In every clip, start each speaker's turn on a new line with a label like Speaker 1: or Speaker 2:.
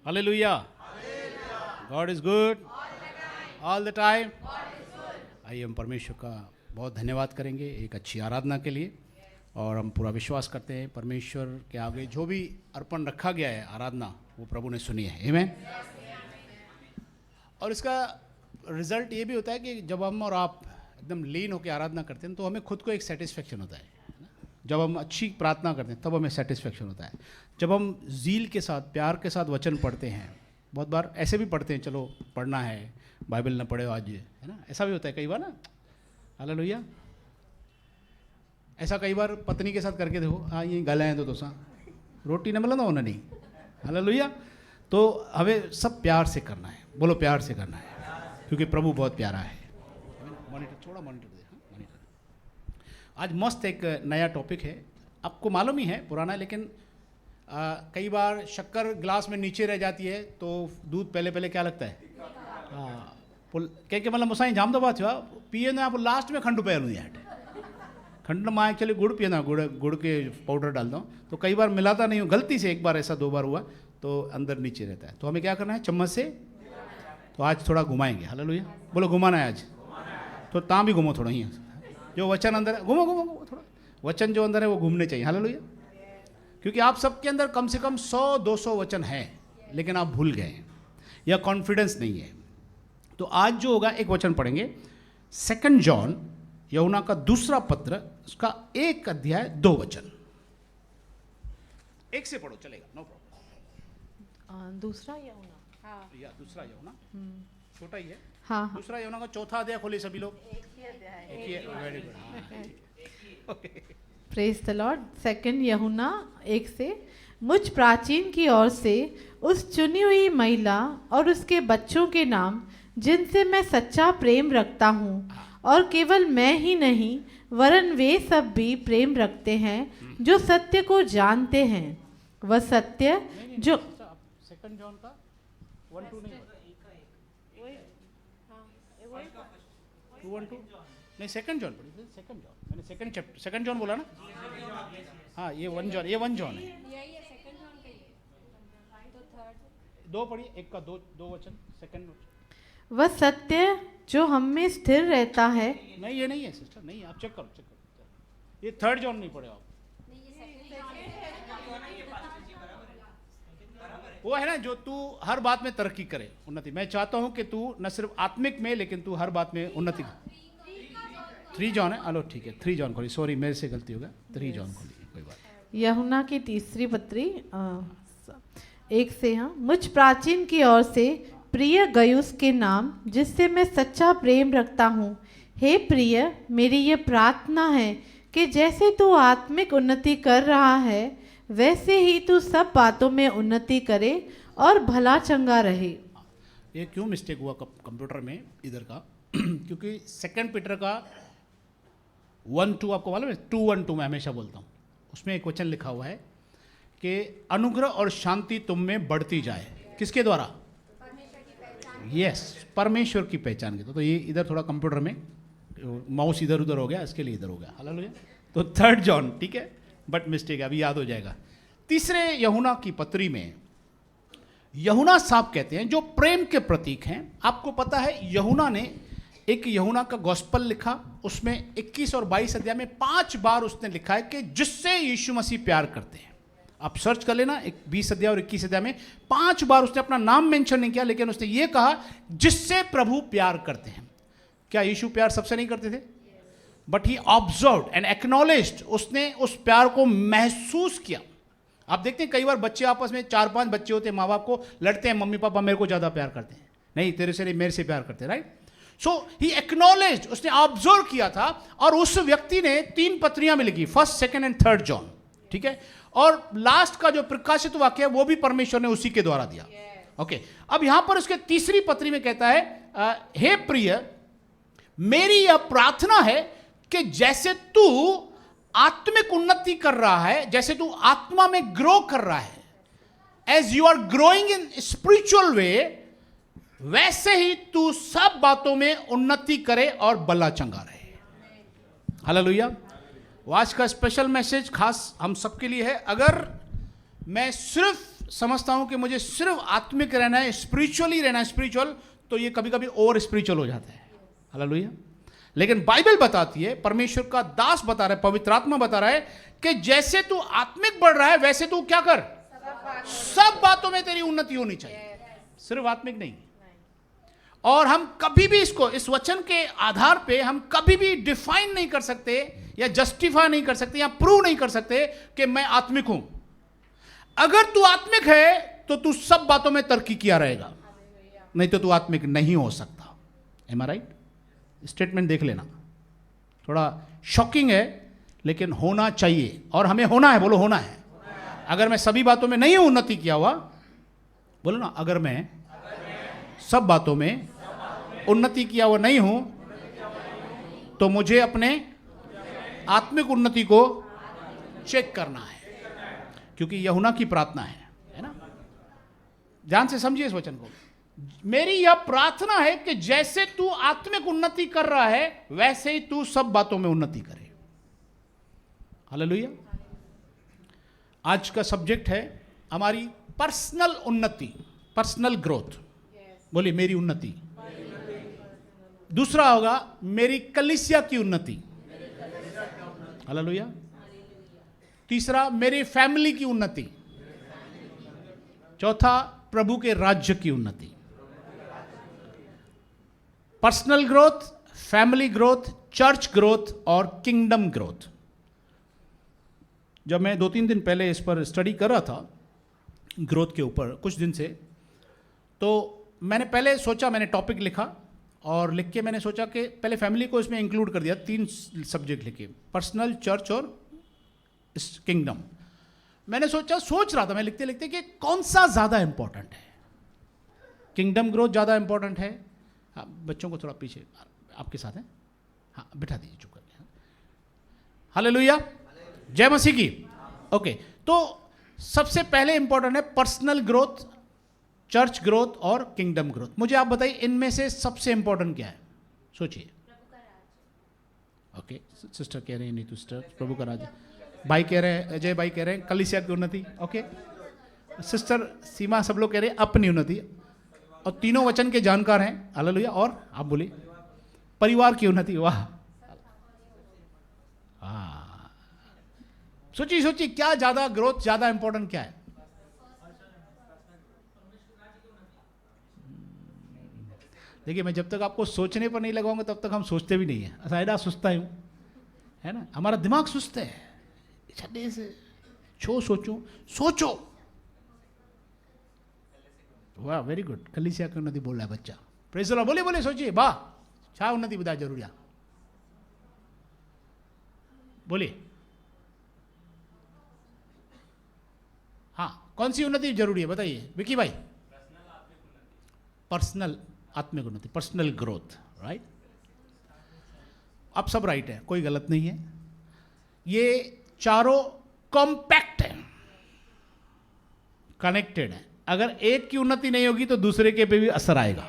Speaker 1: Hallelujah. God is good all the time. आइए हम परमेश्वर का बहुत धन्यवाद करेंगे एक अच्छी आराधना के लिए, और हम पूरा विश्वास करते हैं परमेश्वर के आगे जो भी अर्पण रखा गया है आराधना वो प्रभु ने सुनी है। आमीन। और इसका रिजल्ट ये भी होता है कि जब हम और आप एकदम लीन होकर आराधना करते हैं तो हमें खुद को एक सेटिस्फेक्शन होता है। जब हम अच्छी प्रार्थना करते हैं तब हमें सेटिस्फेक्शन होता है। जब हम ज़ील के साथ, प्यार के साथ वचन पढ़ते हैं, बहुत बार ऐसे भी पढ़ते हैं, चलो पढ़ना है, बाइबल ना पढ़े आज, है ना, ऐसा भी होता है कई बार ना। हालेलुया। ऐसा कई बार पत्नी के साथ करके देखो, हाँ ये गले हैं तो दोसा रोटी न मिलना होना नहीं। हालेलुया। तो हमें सब प्यार से करना है, बोलो प्यार से करना है, क्योंकि प्रभु बहुत प्यारा है। मॉनिटर थोड़ा मॉनिटर दे, हाँ मॉनिटर। आज मस्त एक नया टॉपिक है, आपको मालूम ही है, पुराना है, लेकिन कई बार शक्कर ग्लास में नीचे रह जाती है तो दूध पहले पहले क्या लगता है, हाँ क्या मतलब मुसाई जाम दबा थो पिए ना, आप लास्ट में खंड पे हट खंड माँ एक्चुअली गुड़ पिए ना, गुड़ के पाउडर डालता हूँ तो कई बार मिलाता नहीं हूँ, गलती से एक बार ऐसा 2 बार हुआ तो अंदर नीचे रहता है। तो हमें क्या करना है, चम्मच से, तो आज थोड़ा घुमाएंगे। हालेलुया। बोलो घुमाना है आज, तो तां भी घूमो थोड़ा, ही जो वचन अंदर है घूमो घूमो घूमो, थोड़ा वचन जो अंदर है वो घूमने चाहिए। हालेलुया। क्योंकि आप सबके अंदर कम से कम 100-200 वचन है, लेकिन आप भूल गए या कॉन्फिडेंस नहीं है। तो आज जो होगा एक वचन पढ़ेंगे, 2 जॉन, यूहन्ना का दूसरा पत्र, उसका 1 अध्याय 2 वचन। एक से पढ़ो चलेगा, नो प्रॉब्लम।
Speaker 2: दूसरा यूहन्ना,
Speaker 1: हाँ या दूसरा यूहन्ना, छोटा ही है।
Speaker 2: हाँ
Speaker 1: दूसरा यूहन्ना का 4था अध्याय खोलिए सभी लोग।
Speaker 2: एक ही अध्याय,
Speaker 1: एक ही, very good.
Speaker 2: Praise the Lord. 2 यूहन्ना 1 से, मुझ प्राचीन की ओर से उस चुनी हुई महिला और उसके बच्चों के नाम जिनसे मैं सच्चा प्रेम रखता हूँ, और केवल मैं ही नहीं वरन वे सब भी प्रेम रखते हैं जो सत्य को जानते हैं। वह सत्य जो
Speaker 1: 2 जॉन का 1-2 नहीं, 2-1-2 नहीं, 2 जॉन पढ़ी, 2 जॉन, मैंने 2 चैप्टर 2 जॉन बोला ना। हाँ ये 1 जॉन, ये 1 जॉन है। दो पढ़िए, एक का दो वचन, 2 वचन।
Speaker 2: वह सत्य जो हम में स्थिर रहता है।
Speaker 1: नहीं ये नहीं है सिस्टर, नहीं, आप चेक करो, ये 3 जॉन नहीं पढ़े आप। वो है ना जो तू हर बात में तरक्की करे, उन्नति। मैं चाहता हूं कि तू न सिर्फ आत्मिक में, लेकिन तू हर बात में उन्नति। 3 जॉन है, आलो ठीक है, 3 जॉन खोली, सॉरी मेरे से गलती हो गया, 3 जॉन खोली, कोई बात।
Speaker 2: यूहन्ना की तीसरी पत्री 1 से, हाँ, मुझ प्राचीन की ओर से प्रिय गयुस के नाम जिससे मैं सच्चा प्रेम रखता हूँ। हे प्रिय, मेरी ये प्रार्थना है कि जैसे तू आत्मिक उन्नति कर रहा है वैसे ही तू सब बातों में उन्नति करे और भला चंगा रहे।
Speaker 1: ये क्यों मिस्टेक हुआ कंप्यूटर में इधर का क्योंकि 2 पीटर का 1-2 आपको मालूम है, 2-1-2 मैं हमेशा बोलता हूँ, उसमें एक वचन लिखा हुआ है कि अनुग्रह और शांति तुम में बढ़ती जाए। किसके द्वारा? यस, परमेश्वर की पहचान के। तो ये इधर थोड़ा कंप्यूटर में माउस इधर उधर हो गया, इसके लिए इधर हो गया। हालेलुया। तो 3 जॉन, ठीक है, बट मिस्टेक है, अभी याद हो जाएगा। 3 यूहन्ना की पत्री में यूहन्ना साहब कहते हैं जो प्रेम के प्रतीक हैं। आपको पता है यूहन्ना ने एक यूहन्ना का गॉस्पेल लिखा, उसमें 21 और 22 अध्याय में 5 बार उसने लिखा है कि जिससे यीशु मसीह प्यार करते हैं। आप सर्च कर लेना, 20 अध्याय और 21 अध्याय में 5 बार उसने अपना नाम मेंशन नहीं किया, लेकिन उसने ये कहा जिससे प्रभु प्यार करते हैं। क्या यीशु प्यार सबसे नहीं करते थे? But he observed and acknowledged, उसने उस प्यार को महसूस किया। आप देखते हैं कई बार बच्चे आपस में 4-5 बच्चे होते हैं, माँ बाप को लड़ते हैं, मम्मी पापा मेरे को ज़्यादा प्यार करते हैं, नहीं तेरे से नहीं मेरे से प्यार करते, राइट। सो ही एक्नॉलेज्ड, उसने ऑब्जर्व किया था, और उस व्यक्ति ने 3 पत्रियां में लिखी, 1, 2 एंड 3 जॉन, ठीक है। और लास्ट का जो प्रकाशित वाक्य है वो भी परमेश्वर ने उसी के द्वारा दिया। ओके, अब यहां पर उसके तीसरी पत्री में कहता है, हे प्रिय, मेरी यह प्रार्थना है कि जैसे तू आत्मिक उन्नति कर रहा है, जैसे तू आत्मा में ग्रो कर रहा है, as you are growing in spiritual way, वैसे ही तू सब बातों में उन्नति करे और भला चंगा रहे। हालेलुया। आज का स्पेशल मैसेज खास हम सबके लिए है। अगर मैं सिर्फ समझता हूं कि मुझे सिर्फ आत्मिक रहना है, स्पिरिचुअली रहना है, स्पिरिचुअल, तो ये कभी कभी और स्पिरिचुअल हो जाता है। हालेलुया। लेकिन बाइबल बताती है, परमेश्वर का दास बता रहा है, पवित्र आत्मा बता रहा है कि जैसे तू आत्मिक बढ़ रहा है वैसे तू क्या कर, सब बातों में तेरी उन्नति होनी चाहिए, सिर्फ आत्मिक नहीं। और हम कभी भी इसको, इस वचन के आधार पे हम कभी भी डिफाइन नहीं कर सकते या जस्टिफाई नहीं कर सकते या प्रूव नहीं कर सकते कि मैं आत्मिक हूं। अगर तू आत्मिक है तो तू सब बातों में तरक्की किया रहेगा, नहीं तो तू आत्मिक नहीं हो सकता। एम आई राइट? स्टेटमेंट देख लेना, थोड़ा शॉकिंग है लेकिन होना चाहिए, और हमें होना है, बोलो होना है। अगर मैं सभी बातों में नहीं उन्नति किया हुआ, बोलो ना, अगर मैं सब बातों में उन्नति किया हुआ नहीं हूं तो मुझे अपने आत्मिक उन्नति को चेक करना है, क्योंकि यूहन्ना की प्रार्थना है ना। ध्यान से समझिए इस वचन को। मेरी यह प्रार्थना है कि जैसे तू आत्मिक उन्नति कर रहा है वैसे ही तू सब बातों में उन्नति करे। हालेलुया। आज का सब्जेक्ट है हमारी पर्सनल उन्नति, पर्सनल ग्रोथ। बोलिए मेरी उन्नति। दूसरा होगा मेरी कलीसिया की उन्नति। हालेलुया। तीसरा मेरी फैमिली की उन्नति। चौथा प्रभु के राज्य की उन्नति। Personal growth, family growth, church growth और किंगडम ग्रोथ। जब मैं 2-3 दिन पहले इस पर स्टडी कर रहा था, ग्रोथ के ऊपर कुछ दिन से, तो मैंने पहले सोचा, मैंने टॉपिक लिखा और लिख के मैंने सोचा कि पहले फैमिली को इसमें इंक्लूड कर दिया। 3 सब्जेक्ट लिखे, पर्सनल, चर्च और किंगडम। मैंने सोच रहा था मैं लिखते लिखते कि कौन सा ज़्यादा इंपॉर्टेंट है। किंगडम ग्रोथ ज़्यादा इंपॉर्टेंट है। हाँ, बच्चों को थोड़ा पीछे आपके साथ है, हाँ बिठा दीजिए, चुप करके। हालेलुया, जय मसीह की। ओके, तो सबसे पहले इंपॉर्टेंट है पर्सनल ग्रोथ, चर्च ग्रोथ और किंगडम ग्रोथ। मुझे आप बताइए इनमें से सबसे इंपॉर्टेंट क्या है? सोचिए। ओके, सिस्टर कह रहे हैं नीतू सिस्टर प्रभु का राज, भाई कह रहे हैं, अजय भाई कह रहे हैं कलीसिया की उन्नति। ओके, सिस्टर सीमा, सब लोग कह रहे हैं अपनी उन्नति, और तीनों वचन के जानकार हैं। हालेलुया। और आप बोलिए परिवार की उन्नति। वाह, हाँ, सोचिए क्या ज्यादा ग्रोथ, ज्यादा इंपॉर्टेंट क्या है? देखिए, मैं जब तक आपको सोचने पर नहीं लगाऊंगा तब तक हम सोचते भी नहीं है। शायद सोचता हूँ, है ना, हमारा दिमाग सुस्त है। छड्डे से सोचो। वाह, वेरी गुड। कलीसिया की उन्नति बोल रहा है बच्चा। Praise the Lord. बोले सोचिए, वाह, क्या उन्नति बता जरूरी। बोलिए, हाँ, कौन सी उन्नति जरूरी है बताइए विकी भाई? पर्सनल आत्मिक उन्नति, पर्सनल ग्रोथ, राइट। अब सब राइट है, कोई गलत नहीं है। ये चारों कॉम्पैक्ट है, कनेक्टेड है। अगर एक की उन्नति नहीं होगी तो दूसरे के पे भी असर आएगा।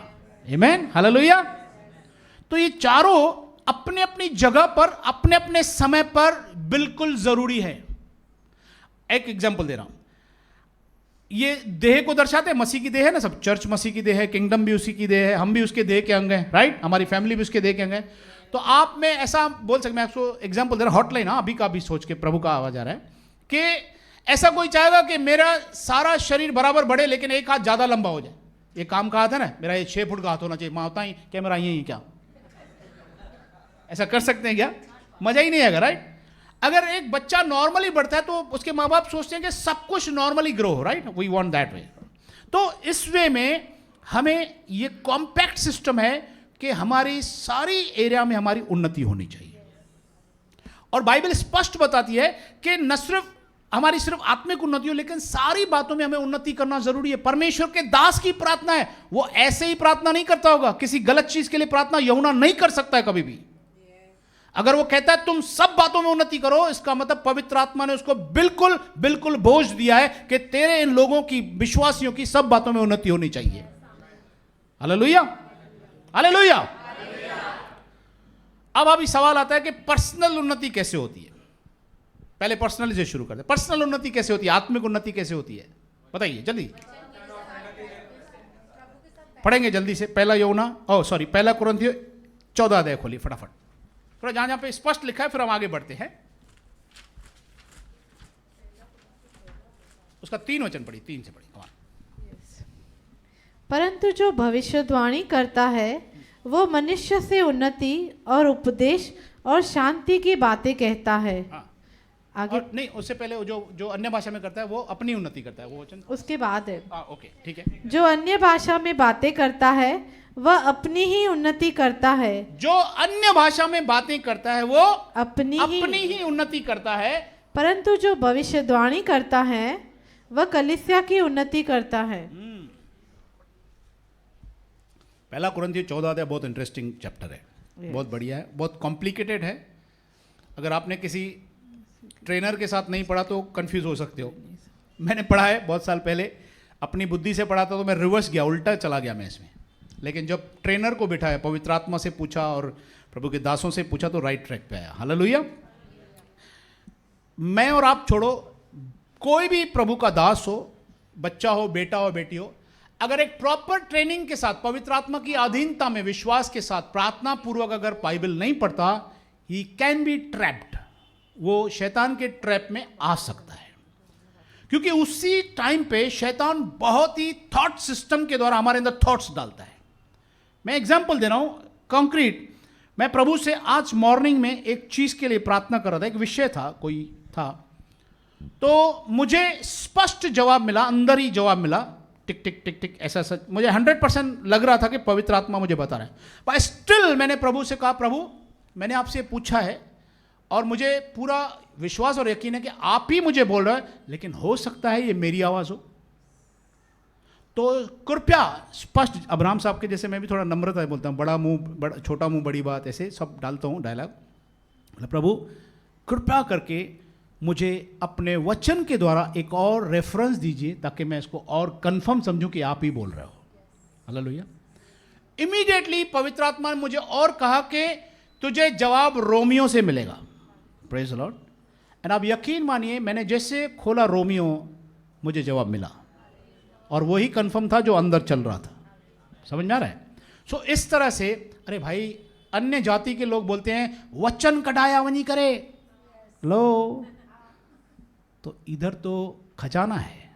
Speaker 1: आमीन, हालेलुया। तो ये चारों अपने अपनी जगह पर, अपने अपने समय पर बिल्कुल जरूरी है। एक एग्जांपल दे रहा हूं, ये देह को दर्शाते हैं, मसीह की देह है ना, सब चर्च मसीह की देह है, किंगडम भी उसी की देह है, हम भी उसके देह के अंग हैं, राइट। हमारी फैमिली भी उसके देह के अंग है। तो आप में ऐसा बोल सकते, मैं आपको एग्जांपल दे रहा हूं, हॉटलाइन, हाँ, अभी का अभी सोच के प्रभु का आवाज आ रहा है कि ऐसा कोई चाहेगा कि मेरा सारा शरीर बराबर बढ़े लेकिन एक हाथ ज्यादा लंबा हो जाए? ये काम का हाथ है ना, मेरा ये 6 फुट का हाथ होना चाहिए, मैं होता ही कैमरा यही क्या, ऐसा कर सकते हैं क्या? मजा ही नहीं आएगा, राइट। अगर एक बच्चा नॉर्मली बढ़ता है तो उसके माँ बाप सोचते हैं कि सब कुछ नॉर्मली ग्रो हो, right, we want that way. तो इस वे में हमें ये कॉम्पैक्ट सिस्टम है कि हमारी सारी एरिया में हमारी उन्नति होनी चाहिए। और बाइबल स्पष्ट बताती है कि न सिर्फ आत्मिक उन्नति हो, लेकिन सारी बातों में हमें उन्नति करना जरूरी है। परमेश्वर के दास की प्रार्थना है, वो ऐसे ही प्रार्थना नहीं करता होगा, किसी गलत चीज के लिए प्रार्थना यूहन्ना नहीं कर सकता है कभी भी। अगर वो कहता है तुम सब बातों में उन्नति करो, इसका मतलब पवित्र आत्मा ने उसको बिल्कुल बिल्कुल बोझ दिया है कि तेरे इन लोगों की, विश्वासियों की सब बातों में उन्नति होनी चाहिए। Hallelujah, hallelujah. अब अभी सवाल आता है कि पर्सनल उन्नति कैसे होती है। पहले पर्सनल से शुरू करते हैं। पर्सनल उन्नति कैसे होती है, आत्मिक उन्नति कैसे होती है? बताइए जल्दी पढ़ेंगे जल्दी से। पहला यूहन्ना पहला कुरिन्थियों 14 अध्याय खोलिए फटाफट, थोड़ा जहां जहां पे स्पष्ट लिखा है फिर हम आगे बढ़ते हैं। उसका 3 वचन पढ़ी, 3 से पढ़ी।
Speaker 2: परंतु जो भविष्यवाणी करता है वो मनुष्य से उन्नति और उपदेश और शांति की बातें कहता है।
Speaker 1: हाँ।
Speaker 2: आगे
Speaker 1: और नहीं, उससे पहले वो जो अन्य भाषा में करता है वो अपनी उन्नति करता है, वो वचन
Speaker 2: उसके बाद है।
Speaker 1: ओके ठीक है।
Speaker 2: जो अन्य भाषा में बातें करता है वह अपनी ही उन्नति करता है।
Speaker 1: जो अन्य भाषा में बातें करता है वो
Speaker 2: अपनी
Speaker 1: ही उन्नति करता है।
Speaker 2: परंतु जो भविष्यवाणी करता है वह कलीसिया की उन्नति करता है।
Speaker 1: पहला कुरिन्थियों 14 अध्याय बहुत इंटरेस्टिंग चैप्टर है, बहुत बढ़िया है, बहुत कॉम्प्लिकेटेड है। अगर आपने किसी ट्रेनर के साथ नहीं पढ़ा तो कंफ्यूज हो सकते हो। मैंने पढ़ा है बहुत साल पहले, अपनी बुद्धि से पढ़ा था तो मैं रिवर्स गया, उल्टा चला गया मैं इसमें। लेकिन जब ट्रेनर को बिठाया, पवित्र आत्मा से पूछा और प्रभु के दासों से पूछा तो राइट ट्रैक पे आया। हालेलुया। मैं और आप छोड़ो, कोई भी प्रभु का दास हो, बच्चा हो, बेटा हो, बेटी हो, अगर एक प्रॉपर ट्रेनिंग के साथ, पवित्र आत्मा की अधीनता में, विश्वास के साथ, प्रार्थना पूर्वक अगर बाइबल नहीं पढ़ता, ही कैन बी ट्रैप्ड, वो शैतान के ट्रैप में आ सकता है। क्योंकि उसी टाइम पे शैतान बहुत ही थॉट सिस्टम के द्वारा हमारे अंदर थॉट्स डालता है। मैं एग्जांपल दे रहा हूं कॉन्क्रीट। मैं प्रभु से आज मॉर्निंग में एक चीज के लिए प्रार्थना कर रहा था, एक विषय था, कोई था, तो मुझे स्पष्ट जवाब मिला, अंदर ही जवाब मिला, टिक टिक टिक टिक, ऐसा ऐसा। मुझे 100% लग रहा था कि पवित्र आत्मा मुझे बता रहा है, पर स्टिल मैंने प्रभु से कहा, प्रभु मैंने आपसे पूछा है और मुझे पूरा विश्वास और यकीन है कि आप ही मुझे बोल रहे हैं, लेकिन हो सकता है ये मेरी आवाज हो, तो कृपया स्पष्ट। अब्राहम साहब के जैसे मैं भी थोड़ा नम्रता बोलता हूँ, बड़ा मुंह छोटा मुंह बड़ी बात, ऐसे सब डालता हूँ डायलॉग। प्रभु कृपया करके मुझे अपने वचन के द्वारा एक और रेफरेंस दीजिए ताकि मैं इसको और कंफर्म समझूं कि आप ही बोल रहे हो। हालेलुया। इमीडिएटली पवित्र आत्मा ने मुझे और कहा कि तुझे जवाब रोमियो से मिलेगा। Praise the Lord. एंड आप यकीन मानिए, मैंने जैसे खोला रोमियो, मुझे जवाब मिला और वही कंफर्म था जो अंदर चल रहा था। समझ में आ रहा है? सो इस तरह से, अरे भाई, अन्य जाति के लोग बोलते हैं वचन कटाया वनी करे लो, तो इधर तो खजाना है,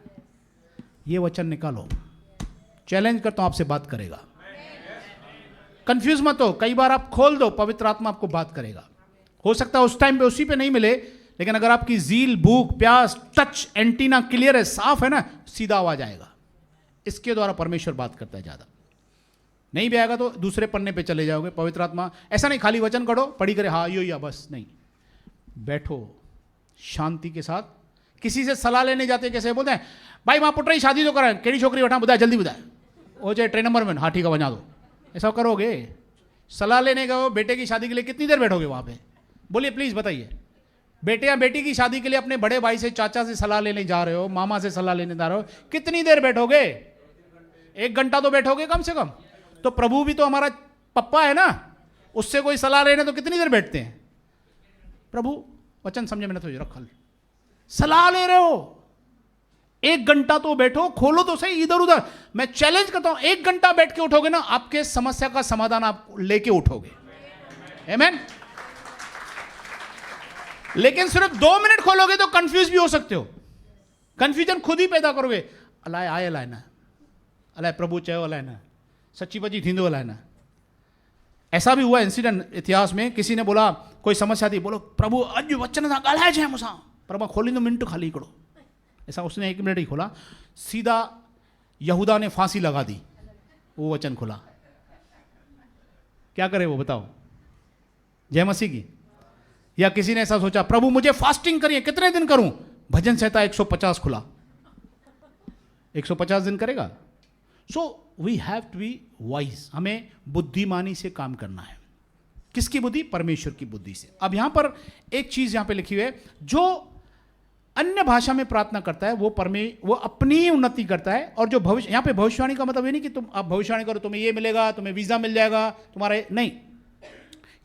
Speaker 1: ये वचन निकालो। चैलेंज करता हूं, आपसे बात करेगा। कंफ्यूज मत हो, कई बार आप खोल दो, पवित्र आत्मा आपको बात करेगा। हो सकता है उस टाइम पे उसी पे नहीं मिले, लेकिन अगर आपकी जील, भूख, प्यास, टच एंटीना क्लियर है, साफ है ना, सीधा आवाज आएगा। इसके द्वारा परमेश्वर बात करता है। ज्यादा नहीं भी आएगा तो दूसरे पन्ने पे चले जाओगे। पवित्र आत्मा ऐसा नहीं खाली वचन करो, पढ़ी करे हाँ यो या बस नहीं, बैठो शांति के साथ। किसी से सलाह लेने जाते कैसे बोलते हैं, भाई वहां पुट रही शादी तो करा, केड़ी छोकरी बैठा बुधा जल्दी बुधा, हो जाए ट्रेन नंबर में, हाँ ठीक है बना दो। ऐसा करोगे? सलाह लेने गए बेटे की शादी के लिए, कितनी देर बैठोगे वहां पे? बोलिए प्लीज बताइए। बेटे या बेटी की शादी के लिए अपने बड़े भाई से, चाचा से सलाह लेने जा रहे हो, मामा से सलाह लेने जा रहे हो, कितनी देर बैठोगे? 1 घंटा तो बैठोगे कम से कम। तो प्रभु भी तो हमारा पप्पा है ना, उससे कोई सलाह लेने तो कितनी देर बैठते हैं? प्रभु वचन समझे मैंने तो रखल, सलाह ले रहे हो, 1 घंटा तो बैठो, खोलो तो सही इधर उधर। मैं चैलेंज करता हूं, 1 घंटा बैठ के उठोगे ना, आपके समस्या का समाधान आप लेके उठोगे। आमीन। लेकिन सिर्फ 2 मिनट खोलोगे तो कंफ्यूज भी हो सकते हो, कंफ्यूजन खुद ही पैदा करोगे। अलाए आए अलाए ना, अलाए प्रभु चयो अलाए ना, सच्ची बची थींदो अलाए ना। ऐसा भी हुआ इंसिडेंट इतिहास में, किसी ने बोला, कोई समस्या थी, बोलो प्रभु अज वचन सां ॻाल्हाए जाए मूंसां। प्रभु खोलींदो मिनट खाली हिकिड़ो। ऐसा उसने 1 मिनट ही खोला, सीधा यहूदा ने फांसी लगा दी, वो वचन खुला। क्या करे वो बताओ? जय मसीह की। या किसी ने ऐसा सोचा, प्रभु मुझे फास्टिंग करिए, कितने दिन करूं? भजन संहिता 150 खुला, 150 दिन करेगा। So we have to be wise, हमें बुद्धिमानी से काम करना है। किसकी बुद्धि? परमेश्वर की बुद्धि से। अब यहां पर एक चीज यहां पे लिखी हुई है, जो अन्य भाषा में प्रार्थना करता है वो अपनी ही उन्नति करता है। और जो भविष्य, यहां पे भविष्यवाणी का मतलब ये नहीं कि तुम आप भविष्यवाणी करो तुम्हें ये मिलेगा, तुम्हें वीजा मिल जाएगा, तुम्हारे नहीं।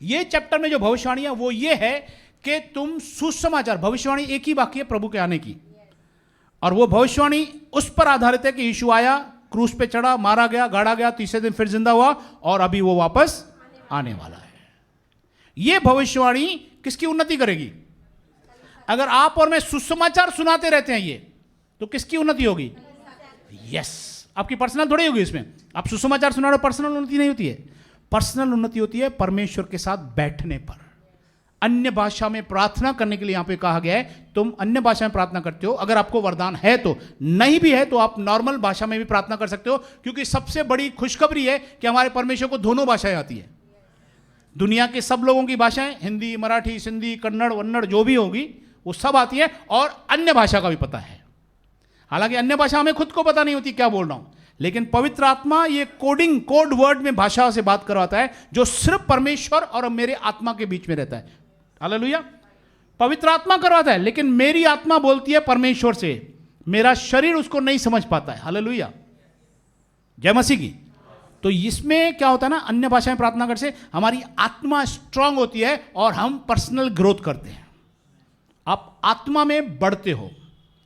Speaker 1: ये चैप्टर में जो भविष्यवाणी है वो ये है कि तुम सुसमाचार, भविष्यवाणी एक ही बाकी है प्रभु के आने की, और वो भविष्यवाणी उस पर आधारित है कि यीशु आया, क्रूस पे चढ़ा, मारा गया, गाड़ा गया, तीसरे दिन फिर जिंदा हुआ और अभी वो वापस आने वाला है। ये भविष्यवाणी किसकी उन्नति करेगी? अगर आप और मैं सुसमाचार सुनाते रहते हैं ये, तो किसकी उन्नति होगी? यस, आपकी पर्सनल थोड़ी होगी इसमें। आप सुसमाचार सुना रहे हो, पर्सनल उन्नति नहीं होती है। पर्सनल उन्नति होती है परमेश्वर के साथ बैठने पर। अन्य भाषा में प्रार्थना करने के लिए यहां पे कहा गया है, तुम अन्य भाषा में प्रार्थना करते हो अगर आपको वरदान है तो, नहीं भी है तो आप नॉर्मल भाषा में भी प्रार्थना कर सकते हो, क्योंकि सबसे बड़ी खुशखबरी है कि हमारे परमेश्वर को दोनों भाषाएं आती है। दुनिया के सब लोगों की भाषाएं, हिंदी, मराठी, सिंधी, कन्नड़, वन्नड़ जो भी होगी वो सब आती है, और अन्य भाषा का भी पता है। हालांकि अन्य भाषा हमें खुद को पता नहीं होती क्या बोल रहा हूं, लेकिन पवित्र आत्मा ये कोड वर्ड में भाषा से बात करवाता है, जो सिर्फ परमेश्वर और मेरे आत्मा के बीच में रहता है। हालेलुया। पवित्र आत्मा करवाता है, लेकिन मेरी आत्मा बोलती है परमेश्वर से, मेरा शरीर उसको नहीं समझ पाता है। हालेलुया, जय मसीह की। तो इसमें क्या होता है ना, अन्य भाषा में प्रार्थना करने से हमारी आत्मा स्ट्रांग होती है और हम पर्सनल ग्रोथ करते हैं, आप आत्मा में बढ़ते हो।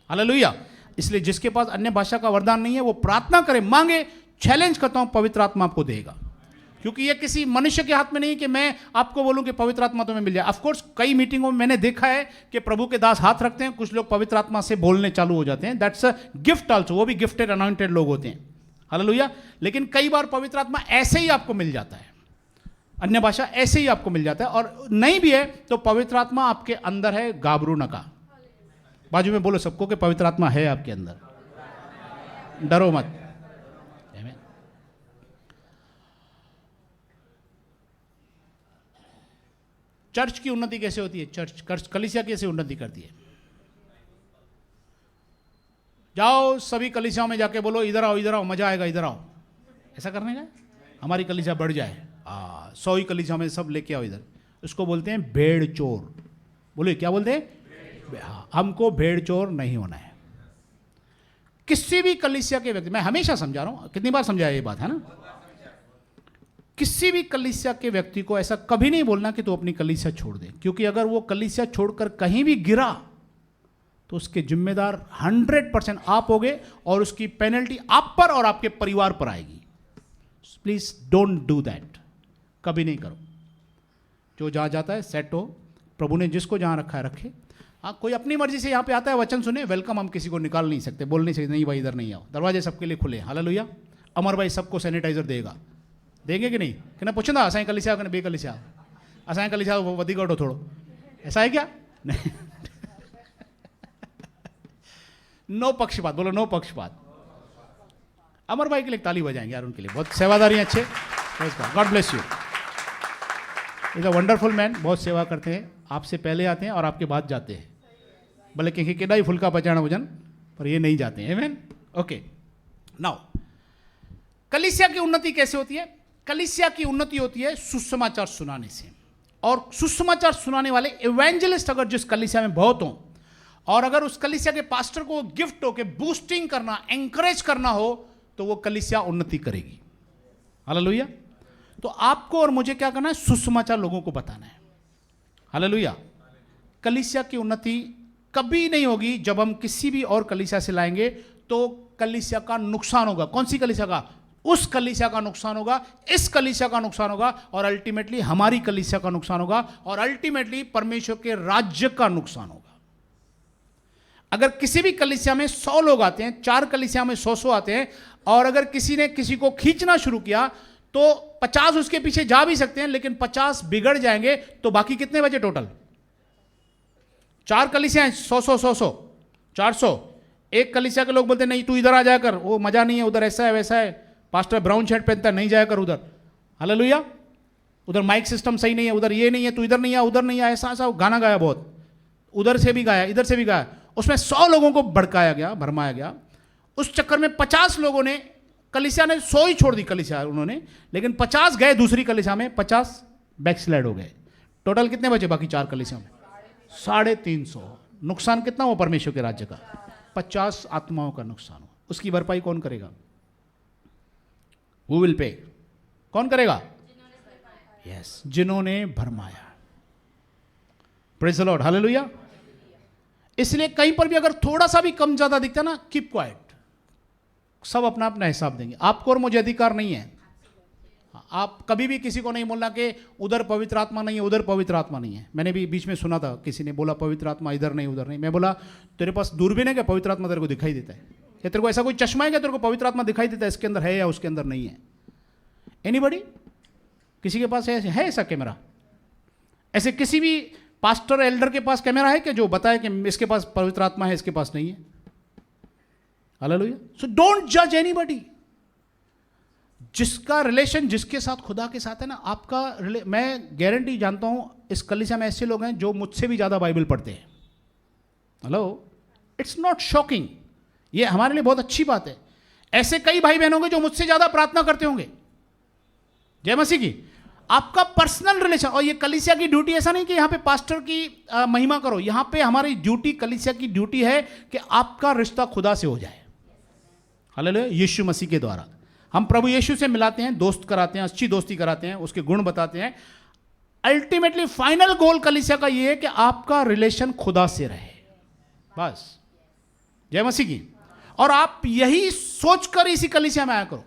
Speaker 1: हालेलुया। इसलिए जिसके पास अन्य भाषा का वरदान नहीं है वो प्रार्थना करे, मांगे। चैलेंज करता हूं, पवित्र आत्मा आपको देगा, क्योंकि ये किसी मनुष्य के हाथ में नहीं कि मैं आपको बोलूं कि पवित्र आत्मा तुम्हें मिल जाए। ऑफ कोर्स कई मीटिंगों में मैंने देखा है कि प्रभु के दास हाथ रखते हैं, कुछ लोग पवित्र आत्मा से बोलने चालू हो जाते हैं, दैट्स अ गिफ्ट आल्सो, वो भी गिफ्टेड अनॉइंटेड लोग होते हैं। हालेलुया। लेकिन कई बार पवित्र आत्मा ऐसे ही आपको मिल जाता है, अन्य भाषा ऐसे ही आपको मिल जाता है, और नहीं भी है तो पवित्र आत्मा आपके अंदर है, गाबरू नका। बाजू में बोलो सबको कि पवित्र आत्मा है आपके अंदर, डरो मत। चर्च की उन्नति कैसे होती है? चर्च कलीसिया कैसे उन्नति करती है? जाओ सभी कलीसियाओं में जाके बोलो इधर आओ, इधर आओ, मजा आएगा, इधर आओ। ऐसा करने का हमारी कलीसिया बढ़ जाए, 100 ही कलीसिया में सब लेके आओ इधर। उसको बोलते हैं भेड़ चोर। बोले क्या बोलते हैं? हमको भेड़ चोर नहीं होना है। किसी भी कलीसिया के व्यक्ति, मैं हमेशा समझा रहा हूं, कितनी बार समझाया ये बात है ना, किसी भी कलीसिया के व्यक्ति को ऐसा कभी नहीं बोलना कि तू अपनी कलीसिया छोड़ दे, क्योंकि अगर वो कलीसिया छोड़कर कहीं भी गिरा तो उसके जिम्मेदार 100% आप होगे, और उसकी पेनल्टी आप पर और आपके परिवार पर आएगी। प्लीज डोंट डू दैट, कभी नहीं करो। जो जहां जाता है सेट हो, प्रभु ने जिसको जहां रखा है रखे। हाँ, कोई अपनी मर्जी से यहाँ पे आता है वचन सुने, वेलकम, हम किसी को निकाल नहीं सकते, बोल नहीं सकते नहीं भाई इधर नहीं आओ, दरवाजे सबके लिए खुले। हालेलुया। अमर भाई सबको सैनिटाइजर देगा, देंगे कि नहीं? कि ना पूछो ना, असाई कलीसिया कि बे कलीसिया, असाई कलीसिया वधीक वठो थोड़ो, ऐसा है क्या? नहीं। नो पक्षपात, बोलो नो पक्षपात। अमर भाई के लिए ताली बजाएंगे यार, उनके लिए बहुत सेवादारी अच्छे। God bless you, is a wonderful man, बहुत सेवा करते हैं, आपसे पहले आते हैं और आपके बाद जाते हैं, भले कहीं केड़ा ही फुल्का पचाना वजन, पर ये नहीं जाते हैं। आमीन। ओके, नाउ कलीसिया की उन्नति कैसे होती है? कलीसिया की उन्नति होती है सुसमाचार सुनाने से, और सुसमाचार सुनाने वाले इवेंजलिस्ट अगर जिस कलीसिया में बहुत हों, और अगर उस कलीसिया के पास्टर को गिफ्ट हो के बूस्टिंग करना, एंकरेज करना हो, तो वो कलीसिया उन्नति करेगी। हालेलुया। तो आपको और मुझे क्या करना है? सुसमाचार लोगों को बताना है। हालेलुया। कलीसिया की उन्नति कभी नहीं होगी जब हम किसी भी और कलीसिया से लाएंगे, तो कलीसिया का नुकसान होगा। कौन सी कलीसिया का? उस कलीसिया का नुकसान होगा, इस कलीसिया का नुकसान होगा, और अल्टीमेटली हमारी कलीसिया का नुकसान होगा, और अल्टीमेटली परमेश्वर के राज्य का नुकसान होगा। अगर किसी भी कलीसिया में 100 लोग आते हैं, 4 कलीसिया में 100 आते हैं, और अगर किसी ने किसी को खींचना शुरू किया तो 50 उसके पीछे जा भी सकते हैं, लेकिन 50 बिगड़ जाएंगे, तो बाकी कितने बचे टोटल? 4 कलीसिया हैं, 100 400। एक कलीसिया के लोग बोलते हैं नहीं तू इधर आ जाया कर, वो मजा नहीं है, उधर ऐसा है वैसा है, पास्टर ब्राउन शर्ट पहनता है, नहीं जाया कर उधर। हालेलुया। उधर माइक सिस्टम सही नहीं है, उधर ये नहीं है, तू इधर नहीं आ, उधर नहीं आ, ऐसा ऐसा गाना गाया बहुत, उधर से भी गाया, इधर से भी गाया। उसमें 100 लोगों को भड़काया गया, भरमाया गया। उस चक्कर में 50 लोगों ने, कलीसिया ने 100 ही छोड़ दी कलीसिया उन्होंने, लेकिन 50 गए दूसरी कलीसिया में, 50 बैकस्लाइड हो गए। टोटल कितने बचे बाकी 4 कलीसिया में? 350। नुकसान कितना हो परमेश्वर के राज्य का? 50 आत्माओं का नुकसान हो। उसकी भरपाई कौन करेगा? Who will pay? कौन करेगा? यस, जिन्होंने भरमाया। प्रेज़ द लॉर्ड, हालेलुया। इसलिए कहीं पर भी अगर थोड़ा सा भी कम ज़्यादा दिखता है ना, कीप क्वाइट, सब अपना अपना हिसाब देंगे। आपको और मुझे अधिकार नहीं है। आप कभी भी किसी को नहीं बोलना कि उधर पवित्र आत्मा नहीं है, उधर पवित्र आत्मा नहीं है। मैंने भी बीच में सुना था, किसी ने बोला पवित्र आत्मा इधर नहीं उधर नहीं। मैं बोला तेरे पास दूरबीन है क्या? पवित्र आत्मा तेरे को दिखाई देता है क्या? तेरे को ऐसा कोई चश्मा है क्या तेरे को पवित्र आत्मा दिखाई देता है इसके अंदर है या उसके अंदर नहीं है? एनीबडी? किसी के पास है ऐसा कैमरा? ऐसे किसी भी पास्टर एल्डर के पास कैमरा है क्या जो बताए कि इसके पास पवित्र आत्मा है, इसके पास नहीं है? हालेलुया। सो डोंट जज एनीबडी। जिसका रिलेशन जिसके साथ, खुदा के साथ है ना, आपका मैं गारंटी जानता हूं इस कलीसिया में ऐसे लोग हैं जो मुझसे भी ज्यादा बाइबल पढ़ते हैं। हेलो, इट्स नॉट शॉकिंग, ये हमारे लिए बहुत अच्छी बात है। ऐसे कई भाई बहन होंगे जो मुझसे ज्यादा प्रार्थना करते होंगे। जय मसीह की। आपका पर्सनल रिलेशन, और ये कलीसिया की ड्यूटी ऐसा नहीं कि यहां पे पास्टर की महिमा करो। यहां पे हमारी ड्यूटी, कलीसिया की ड्यूटी है कि आपका रिश्ता खुदा से हो जाए। हालेलुया। यीशु मसीह के द्वारा हम प्रभु यीशु से मिलाते हैं, दोस्त कराते हैं, अच्छी दोस्ती कराते हैं, उसके गुण बताते हैं। अल्टीमेटली फाइनल गोल कलीसिया का यह है कि आपका रिलेशन खुदा से रहे, बस। जय मसीह की। और आप यही सोचकर इसी कलीसिया में आया करो।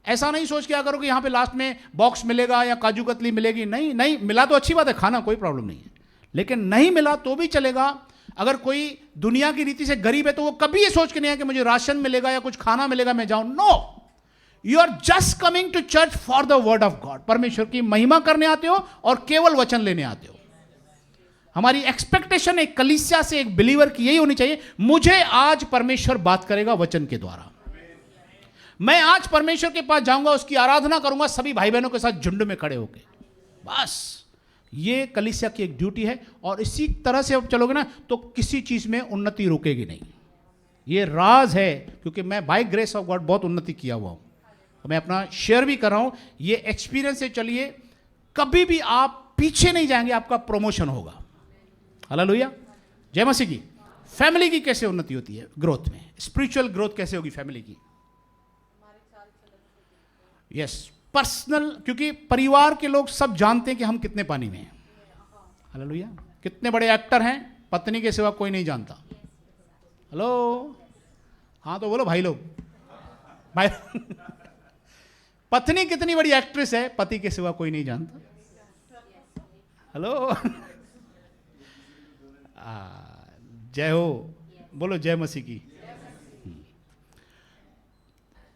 Speaker 1: ऐसा नहीं सोच के आया करो कि यहां पे लास्ट में बॉक्स मिलेगा या काजू कतली मिलेगी। नहीं नहीं, मिला तो अच्छी बात है, खाना कोई प्रॉब्लम नहीं है, लेकिन नहीं मिला तो भी चलेगा। अगर कोई दुनिया की रीति से गरीब है तो वो कभी ये सोच के नहीं है कि मुझे राशन मिलेगा या कुछ खाना मिलेगा मैं जाऊं। No, you are just coming to church for the word of God. परमेश्वर की महिमा करने आते हो और केवल वचन लेने आते हो। हमारी एक्सपेक्टेशन एक कलीसिया से, एक बिलीवर की यही होनी चाहिए, मुझे आज परमेश्वर बात करेगा वचन के द्वारा। मैं आज परमेश्वर के पास जाऊंगा, उसकी आराधना करूंगा सभी भाई बहनों के साथ झुंड में खड़े होकर। बस ये कलीसिया की एक ड्यूटी है। और इसी तरह से आप चलोगे ना तो किसी चीज में उन्नति रुकेगी नहीं। ये राज है, क्योंकि मैं बाय ग्रेस ऑफ गॉड बहुत उन्नति किया हुआ हूं। मैं अपना शेयर भी कर रहा हूं। ये एक्सपीरियंस से चलिए, कभी भी आप पीछे नहीं जाएंगे, आपका प्रमोशन होगा। हालेलुया। जय मसीह की। फैमिली की कैसे उन्नति होती है ग्रोथ में? स्पिरिचुअल ग्रोथ कैसे होगी फैमिली की? यस, पर्सनल, क्योंकि परिवार के लोग सब जानते हैं कि हम कितने पानी में हैं। हालेलुया। कितने बड़े एक्टर हैं, पत्नी के सिवा कोई नहीं जानता। हेलो, हाँ तो बोलो भाई लोग, भाई पत्नी कितनी बड़ी एक्ट्रेस है, पति के सिवा कोई नहीं जानता। हेलो, जय हो, बोलो जय मसीह की।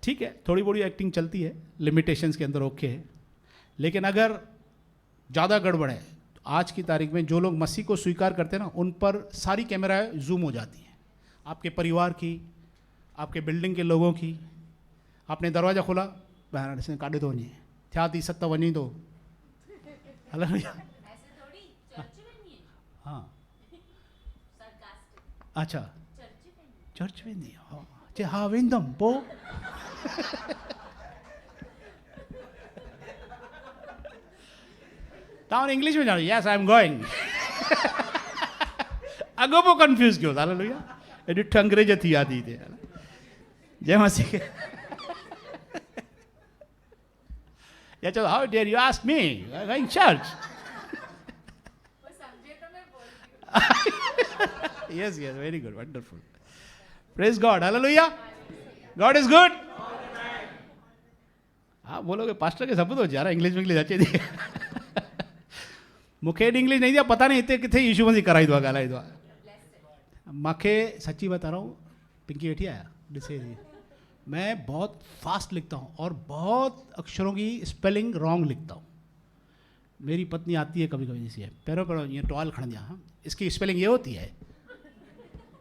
Speaker 1: ठीक है, थोड़ी बड़ी एक्टिंग चलती है, लिमिटेशंस के अंदर ओके है। लेकिन अगर ज़्यादा गड़बड़ है तो आज की तारीख में जो लोग मसीह को स्वीकार करते हैं ना, उन पर सारी कैमराएं जूम हो जाती हैं। आपके परिवार की, आपके बिल्डिंग के लोगों की। आपने दरवाज़ा खोला, से काटे तो नहीं क्या थी सत्ता बनी तो। हेलो भैया, हाँ अच्छा, चर्च में नहीं, हाँ विंदम पो ताऊं इंग्लिश में जानो, यस आई एम गोइंग। अगो वो कंफ्यूज क्यों था? हालेलुया। एडी अंग्रेज थी आती थे। जय मसीह। या चलो, how dare you ask me, I am going church. Yes yes, very good, wonderful, praise God, hallelujah, God is good. हाँ बोलोगे पास्टर के शब्द हो जा रहा, इंग्लिश में अच्छे दिए। मूंखे इंग्लिश नहीं दिया, पता नहीं इतने कितने यीशु मसीह कराई दो गालाई दो। मूंखे सच्ची बता रहा हूँ, पिंकी बैठी आया डिसे, मैं बहुत फास्ट लिखता हूँ और बहुत अक्षरों की स्पेलिंग रॉन्ग लिखता हूँ। मेरी पत्नी आती है कभी कभी, जैसी है पैरों पैरों ये टॉयल खड़ दिया, हाँ इसकी स्पेलिंग ये होती है।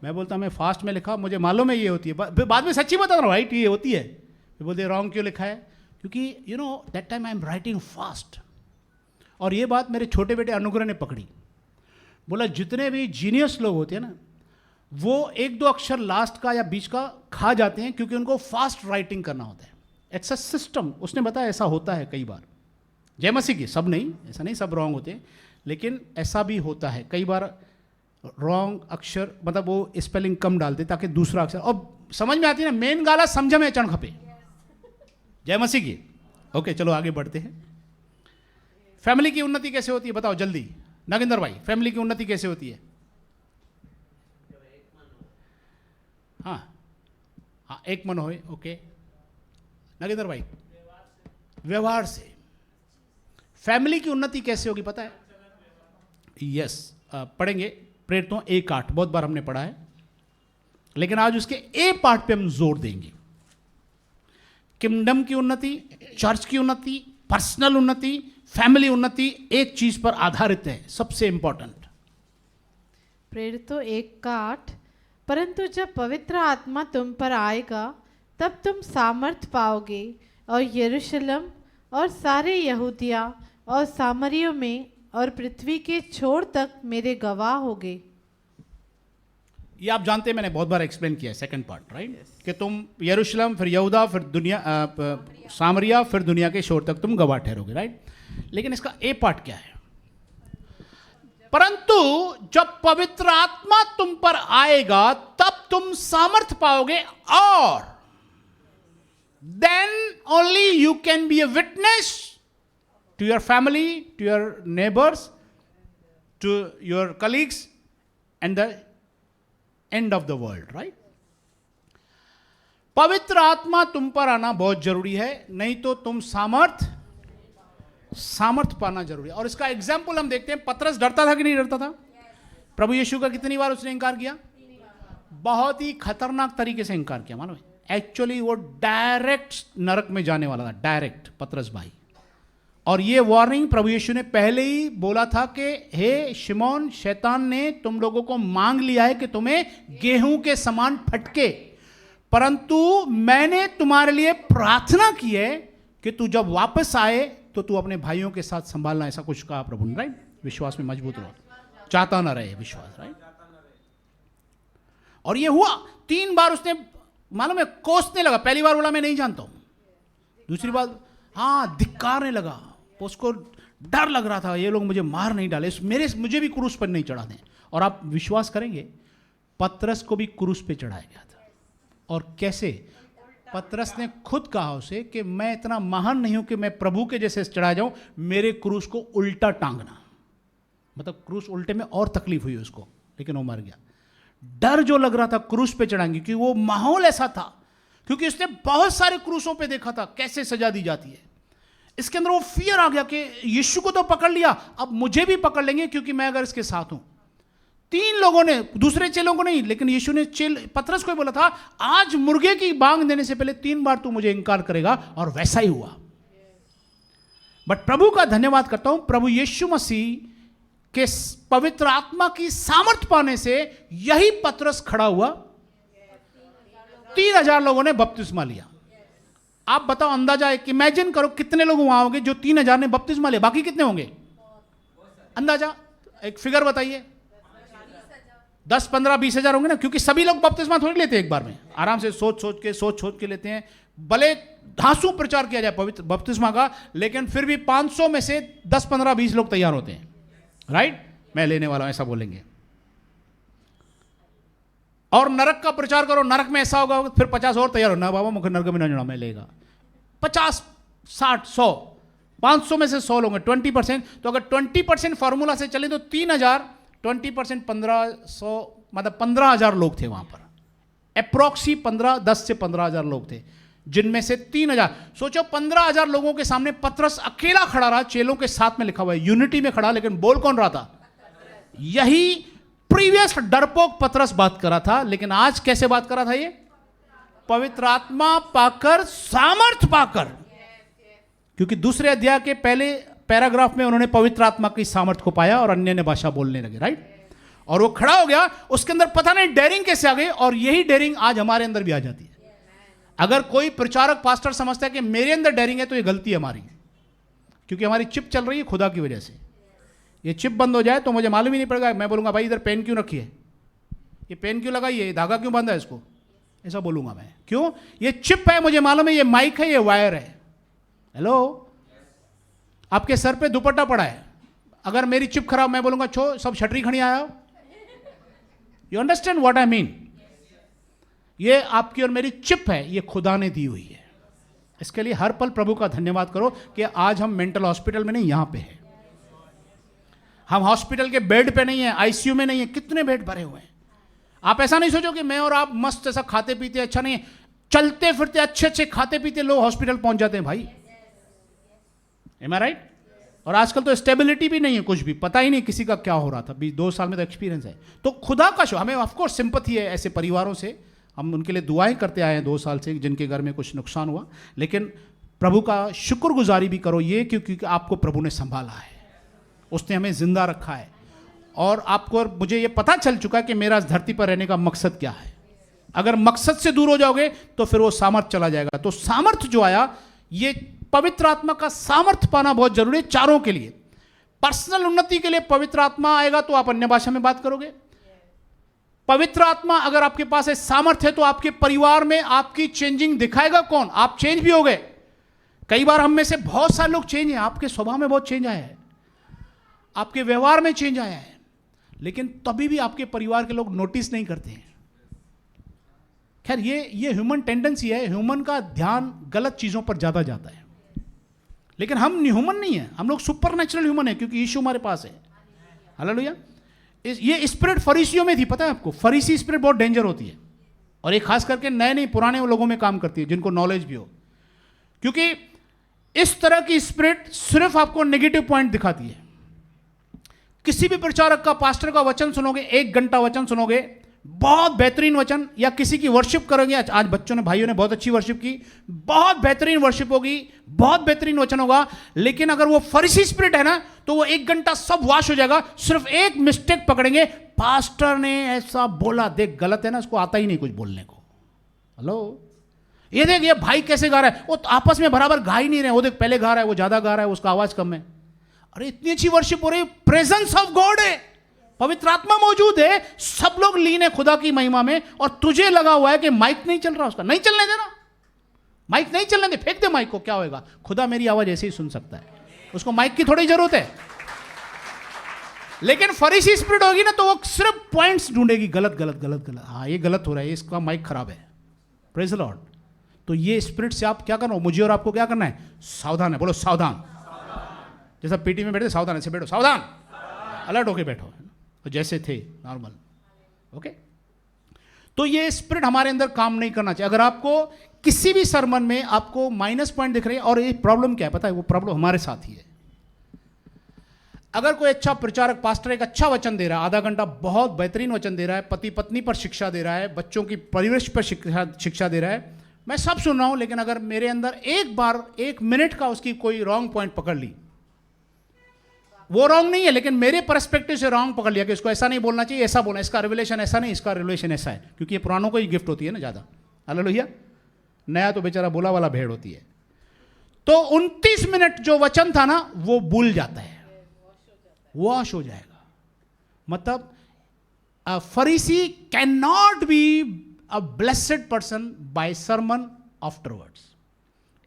Speaker 1: मैं बोलता हूँ मैं फास्ट में लिखा, मुझे मालूम है ये होती है, बाद में सच्ची बता रहा हूँ, राइट ये होती है। फिर बोलते रॉन्ग क्यों लिखा है? क्योंकि you know that time I am writing fast. और ये बात मेरे छोटे बेटे अनुग्रह ने पकड़ी। बोला जितने भी जीनियस लोग होते हैं ना, वो एक दो अक्षर लास्ट का या बीच का खा जाते हैं, क्योंकि उनको फास्ट राइटिंग करना होता है। It's a system. उसने बताया ऐसा होता है कई बार। जय मसीह की। सब नहीं, ऐसा नहीं सब रॉन्ग होते हैं, लेकिन ऐसा भी होता है कई बार रॉन्ग अक्षर, मतलब वो स्पेलिंग कम डालते ताकि दूसरा अक्षर, और समझ में आती है ना, मेन गाला समझ में अचण खपे। जय मसीह की। ओके चलो आगे बढ़ते हैं। फैमिली की उन्नति कैसे होती है बताओ जल्दी, नागेंद्र भाई, फैमिली की उन्नति कैसे होती है? हाँ हाँ, एक मन होए, ओके। नगेंद्र भाई, व्यवहार से फैमिली की उन्नति कैसे होगी पता है? यस, पढ़ेंगे प्रेरितों 1:8, बहुत बार हमने पढ़ा है, लेकिन आज उसके ए पार्ट पे हम जोर देंगे। किंगडम की उन्नति, चर्च की उन्नति, पर्सनल उन्नति, फैमिली उन्नति एक चीज पर आधारित है, सबसे इंपॉर्टेंट।
Speaker 2: प्रेरितों 1:8, परंतु जब पवित्र आत्मा तुम पर आएगा तब तुम सामर्थ पाओगे और यरूशलेम और सारे यहूदिया और सामरियों में और पृथ्वी के छोर तक मेरे गवाह होगे।
Speaker 1: ये आप जानते हैं, मैंने बहुत बार एक्सप्लेन किया है सेकंड पार्ट, राइट? कि तुम यरूशलेम, फिर यहूदा, फिर दुनिया, सामरिया, फिर दुनिया के छोर तक तुम गवाह ठहरोगे, राइट? लेकिन इसका ए पार्ट क्या है? परंतु जब पवित्र आत्मा तुम पर आएगा तब तुम सामर्थ पाओगे और then only you can be a witness to your family, to your neighbors, to your colleagues and the end of the world, right? पवित्र आत्मा तुम पर आना बहुत जरूरी है, नहीं तो तुम सामर्थ पाना जरूरी है। और इसका एग्जाम्पल हम देखते हैं, पतरस डरता था कि नहीं डरता था? प्रभु यीशु का कितनी बार उसने इंकार किया? बहुत ही खतरनाक तरीके से इंकार किया, मालूम है? एक्चुअली वो डायरेक्ट नरक में जाने वाला था, डायरेक्ट, पतरस भाई। और ये वार्निंग प्रभु यीशु ने पहले ही बोला था कि हे शिमोन, शैतान ने तुम लोगों को मांग लिया है कि तुम्हें गेहूं के समान फटके, परंतु मैंने तुम्हारे लिए प्रार्थना की है कि तू जब वापस आए तो तू अपने भाइयों के साथ संभालना, ऐसा कुछ कहा प्रभु ने, राइट? विश्वास में मजबूत रहो, चाहता ना रहे विश्वास, राइट? और ये हुआ 3 बार उसने, मालूम है, कोसने लगा। पहली बार बोला मैं नहीं जानता हूं, दूसरी बार हाँ धिक्कारने लगा, उसको डर लग रहा था ये लोग मुझे मार नहीं डाले, मुझे भी क्रूस पर नहीं चढ़ा दें। और आप विश्वास करेंगे, पतरस को भी क्रूस पे चढ़ाया गया था। और कैसे? पतरस ने खुद कहा उसे कि मैं इतना महान नहीं हूं कि मैं प्रभु के जैसे चढ़ा जाऊं, मेरे क्रूस को उल्टा टांगना। मतलब क्रूस उल्टे में और तकलीफ हुई उसको, लेकिन वो मर गया। डर जो लग रहा था क्रूस पे चढ़ाएंगे, क्योंकि वो माहौल ऐसा था, क्योंकि उसने बहुत सारे क्रूसों पे देखा था कैसे सजा दी जाती है। इसके अंदर वो फियर आ गया कि यीशु को तो पकड़ लिया, अब मुझे भी पकड़ लेंगे, क्योंकि मैं अगर इसके साथ हूं। 3 लोगों ने, दूसरे चेलों को नहीं, लेकिन यीशु ने पतरस को बोला था, आज मुर्गे की बांग देने से पहले 3 बार तू मुझे इंकार करेगा, और वैसा ही हुआ। बट प्रभु का धन्यवाद करता हूं, प्रभु यीशु मसीह के पवित्र आत्मा की सामर्थ पाने से यही पतरस खड़ा हुआ। 3000 लोगों ने बपतिस्मा लिया। आप बताओ, अंदाजा है, इमेजिन करो कितने लोग वहां होंगे जो 3000 ने बपतिस्मा लिया, बाकी कितने होंगे? अंदाजा एक फिगर बताइए। 10, 15, 20 हजार होंगे ना, क्योंकि सभी लोग बपतिस्मा थोड़ी लेते हैं एक बार में, आराम से सोच के लेते हैं। भले धांसू प्रचार किया जाए पवित्र बपतिस्मा का, लेकिन फिर भी 500 में से 10, 15, 20 लोग तैयार होते हैं, राइट? मैं लेने वाला हूं, ऐसा बोलेंगे। और नरक का प्रचार करो, नरक में ऐसा होगा, फिर 50 और तैयार हो, ना बाबा मुझे नरक में ना जाना, मैं लेगा। 50, 60, 100, 500 में से 100 लोग हैं, 20%। तो अगर 20% फॉर्मूला से चले तो 3000, 20% 1500, मतलब 15,000 लोग थे वहां पर। अप्रोक्सी 10 से 15,000 लोग थे, जिनमें से 3,000, सोचो 15,000 लोगों के सामने पतरस अकेला खड़ा रहा, चेलों के साथ में लिखा हुआ है यूनिटी में खड़ा, लेकिन बोल कौन रहा था? यही प्रीवियस डरपोक पतरस बात कर रहा था, लेकिन आज कैसे बात कर रहा था? ये पवित्र आत्मा पाकर, सामर्थ पाकर, क्योंकि दूसरे अध्याय के पहले पैराग्राफ में उन्होंने पवित्र आत्मा की सामर्थ को पाया और अन्य भाषा बोलने लगे, राइट? और वो खड़ा हो गया, उसके अंदर पता नहीं डेयरिंग कैसे आ गई, और यही डेयरिंग आज हमारे अंदर भी आ जाती है। अगर कोई प्रचारक पास्टर समझता है कि मेरे अंदर डेयरिंग है, तो ये गलती है हमारी, क्योंकि हमारी चिप चल रही है खुदा की वजह से। ये चिप बंद हो जाए तो मुझे मालूम ही नहीं पड़ेगा, मैं बोलूंगा भाई इधर पेन क्यों रखी है, ये पेन क्यों लगाई है, ये धागा क्यों बांधा है इसको, ऐसा बोलूंगा मैं। क्यों? ये चिप है, मुझे मालूम है, ये माइक है, ये वायर है। हेलो, आपके सर पे दुपट्टा पड़ा है, अगर मेरी चिप खराब, मैं बोलूंगा छो सब छटरी खड़ी आया हो। You understand what I mean? ये आपकी और मेरी चिप है, ये खुदा ने दी हुई है। इसके लिए हर पल प्रभु का धन्यवाद करो कि आज हम मेंटल हॉस्पिटल में नहीं, यहां पे है। हम हॉस्पिटल के बेड पे नहीं है, आईसीयू में नहीं है, कितने बेड भरे हुए हैं। आप ऐसा नहीं सोचो कि मैं और आप मस्त ऐसा खाते पीते अच्छा नहीं है, चलते फिरते अच्छे अच्छे खाते पीते लोग हॉस्पिटल पहुंच जाते हैं भाई। एम आई राइट? और आजकल तो स्टेबिलिटी भी नहीं है, कुछ भी पता ही नहीं किसी का क्या हो रहा था। 2 साल में तो एक्सपीरियंस है। तो खुदा का शो, हमें ऑफकोर्स सिंपथी है ऐसे परिवारों से, हम उनके लिए दुआएं करते आए हैं 2 साल से जिनके घर में कुछ नुकसान हुआ, लेकिन प्रभु का शुक्रगुजारी भी करो ये क्योंकि आपको प्रभु ने संभाला है, उसने हमें जिंदा रखा है। और आपको और मुझे ये पता चल चुका है कि मेरा इस धरती पर रहने का मकसद क्या है। अगर मकसद से दूर हो जाओगे तो फिर वो सामर्थ चला जाएगा। तो सामर्थ जो आया, ये पवित्र आत्मा का सामर्थ पाना बहुत जरूरी है चारों के लिए। पर्सनल उन्नति के लिए पवित्र आत्मा आएगा तो आप अन्य भाषा में बात करोगे। पवित्र आत्मा अगर आपके पास है, सामर्थ है, तो आपके परिवार में आपकी चेंजिंग दिखाएगा कौन? आप चेंज भी हो गए। कई बार हम में से बहुत सारे लोग चेंज हैं, आपके स्वभाव में बहुत चेंज आया है, आपके व्यवहार में चेंज आया है, लेकिन तभी भी आपके परिवार के लोग नोटिस नहीं करते हैं। खैर ये ह्यूमन टेंडेंसी है, ह्यूमन का ध्यान गलत चीजों पर ज्यादा जाता है। लेकिन हम ह्यूमन नहीं है, हम लोग सुपर नेचुरल ह्यूमन है क्योंकि यीशु हमारे पास है। हालेलुया। ये स्पिरिट फरीसियों में थी, पता है आपको? फरीसी स्पिरिट बहुत डेंजर होती है, और एक खास करके नए नए पुराने लोगों में काम करती है जिनको नॉलेज भी हो, क्योंकि इस तरह की स्पिरिट सिर्फ आपको नेगेटिव पॉइंट दिखाती है। किसी भी प्रचारक का, पास्टर का वचन सुनोगे, 1 घंटा वचन सुनोगे, बहुत बेहतरीन वचन, या किसी की वर्शिप करोगे, आज बच्चों ने, भाइयों ने बहुत अच्छी वर्शिप की, बहुत बेहतरीन वर्शिप होगी, बहुत बेहतरीन वचन होगा, लेकिन अगर वो फरीसी स्पिरिट है ना, तो वो 1 घंटा सब वाश हो जाएगा। सिर्फ एक मिस्टेक पकड़ेंगे, पास्टर ने ऐसा बोला, देख गलत है ना, उसको आता ही नहीं कुछ बोलने को। हेलो, ये देख ये भाई कैसे गा रहा है, वो तो आपस में बराबर गा ही नहीं रहे, वो देख पहले गा रहा है, वो ज्यादा गा रहा है, उसका आवाज कम है। अरे इतनी अच्छी वर्शिप हो रही, प्रेजेंस ऑफ गॉड है, पवित्र आत्मा मौजूद है, सब लोग लीन है खुदा की महिमा में, और तुझे लगा हुआ है कि माइक नहीं चल रहा, उसका नहीं चलने देना, माइक नहीं चलने दे, फेंक दे माइक को, क्या होएगा? खुदा मेरी आवाज ऐसे ही सुन सकता है, उसको माइक की थोड़ी जरूरत है। लेकिन फरीसी स्पिरिट होगी ना, तो वो सिर्फ पॉइंट्स ढूंढेगी, गलत गलत गलत गलत, हाँ ये गलत हो रहा है, इसका माइक खराब है। Praise the Lord. तो ये स्पिरिट से आप क्या करना, मुझे और आपको क्या करना है? सावधान है। बोलो सावधान। जैसा पीटी में बैठे सावधान, ऐसे बैठो, सावधान, अलर्ट होके बैठो, तो जैसे थे नॉर्मल। ओके। तो ये स्पिरिट हमारे अंदर काम नहीं करना चाहिए। अगर आपको किसी भी सरमन में आपको माइनस पॉइंट दिख रहे हैं, और ये प्रॉब्लम क्या है पता है? वो प्रॉब्लम हमारे साथ ही है। अगर कोई अच्छा प्रचारक, पास्टर एक अच्छा वचन दे रहा है, आधा घंटा बहुत बेहतरीन वचन दे रहा है, पति पत्नी पर शिक्षा दे रहा है, बच्चों की परिवेश पर शिक्षा दे रहा है, मैं सब सुन रहा हूं, लेकिन अगर मेरे अंदर एक बार 1 मिनट का उसकी कोई रॉन्ग पॉइंट पकड़ ली, वो रॉन्ग नहीं है, लेकिन मेरे पर्सपेक्टिव से रॉन्ग पकड़ लिया कि इसको ऐसा नहीं बोलना चाहिए, ऐसा बोलना, इसका रिवलेशन ऐसा नहीं, इसका रिवलेशन ऐसा है, क्योंकि ये पुरानों को ही गिफ्ट होती है ना ज़्यादा। हालेलुया। नया तो बेचारा बोला वाला भेड़ होती है। तो 29 मिनट जो वचन था ना, वो भूल जाता है, वॉश हो जाएगा। मतलब Pharisee can not be a blessed person by sermon afterwards.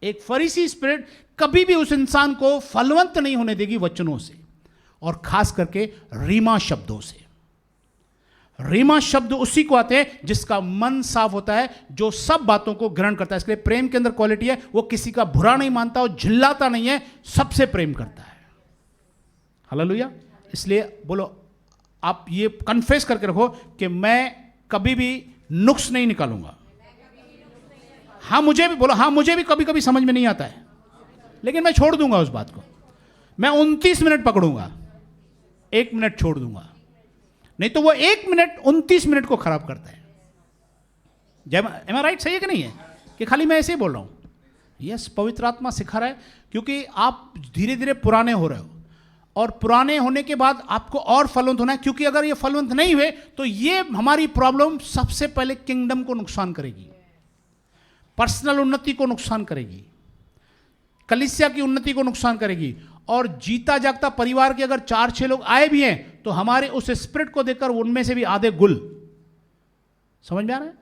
Speaker 1: एक फरीसी स्पिरिट कभी भी उस इंसान को फलवंत नहीं होने देगी वचनों से, और खास करके रीमा शब्दों से। रीमा शब्द उसी को आते हैं जिसका मन साफ होता है, जो सब बातों को ग्रहण करता है। इसलिए प्रेम के अंदर क्वालिटी है, वो किसी का बुरा नहीं मानता, वो झिल्लाता नहीं है, सबसे प्रेम करता है। हालेलुया। इसलिए बोलो, आप ये कन्फेस करके रखो कि मैं कभी भी नुक्स नहीं निकालूंगा। हाँ मुझे भी बोलो, हाँ मुझे भी कभी कभी समझ में नहीं आता है, लेकिन मैं छोड़ दूंगा उस बात को। मैं 29 मिनट पकड़ूंगा, 1 मिनट छोड़ दूंगा, नहीं तो वो 1 मिनट 29 मिनट को खराब करता है। एम आई राइट? सही है कि नहीं है? कि खाली मैं ऐसे ही बोल रहा हूं? यस, पवित्र आत्मा सिखा रहा है, क्योंकि आप धीरे धीरे पुराने हो रहे हो, और पुराने होने के बाद आपको और फलवंत होना है, क्योंकि अगर ये फलवंत नहीं हुए तो ये हमारी प्रॉब्लम सबसे पहले किंगडम को नुकसान करेगी, पर्सनल उन्नति को नुकसान करेगी, कलीसिया की उन्नति को नुकसान करेगी। और जीता जागता परिवार के अगर 4-6 लोग आए भी हैं, तो हमारे उस स्पिरिट को देखकर उनमें से भी आधे गुल, समझ में आ रहा है?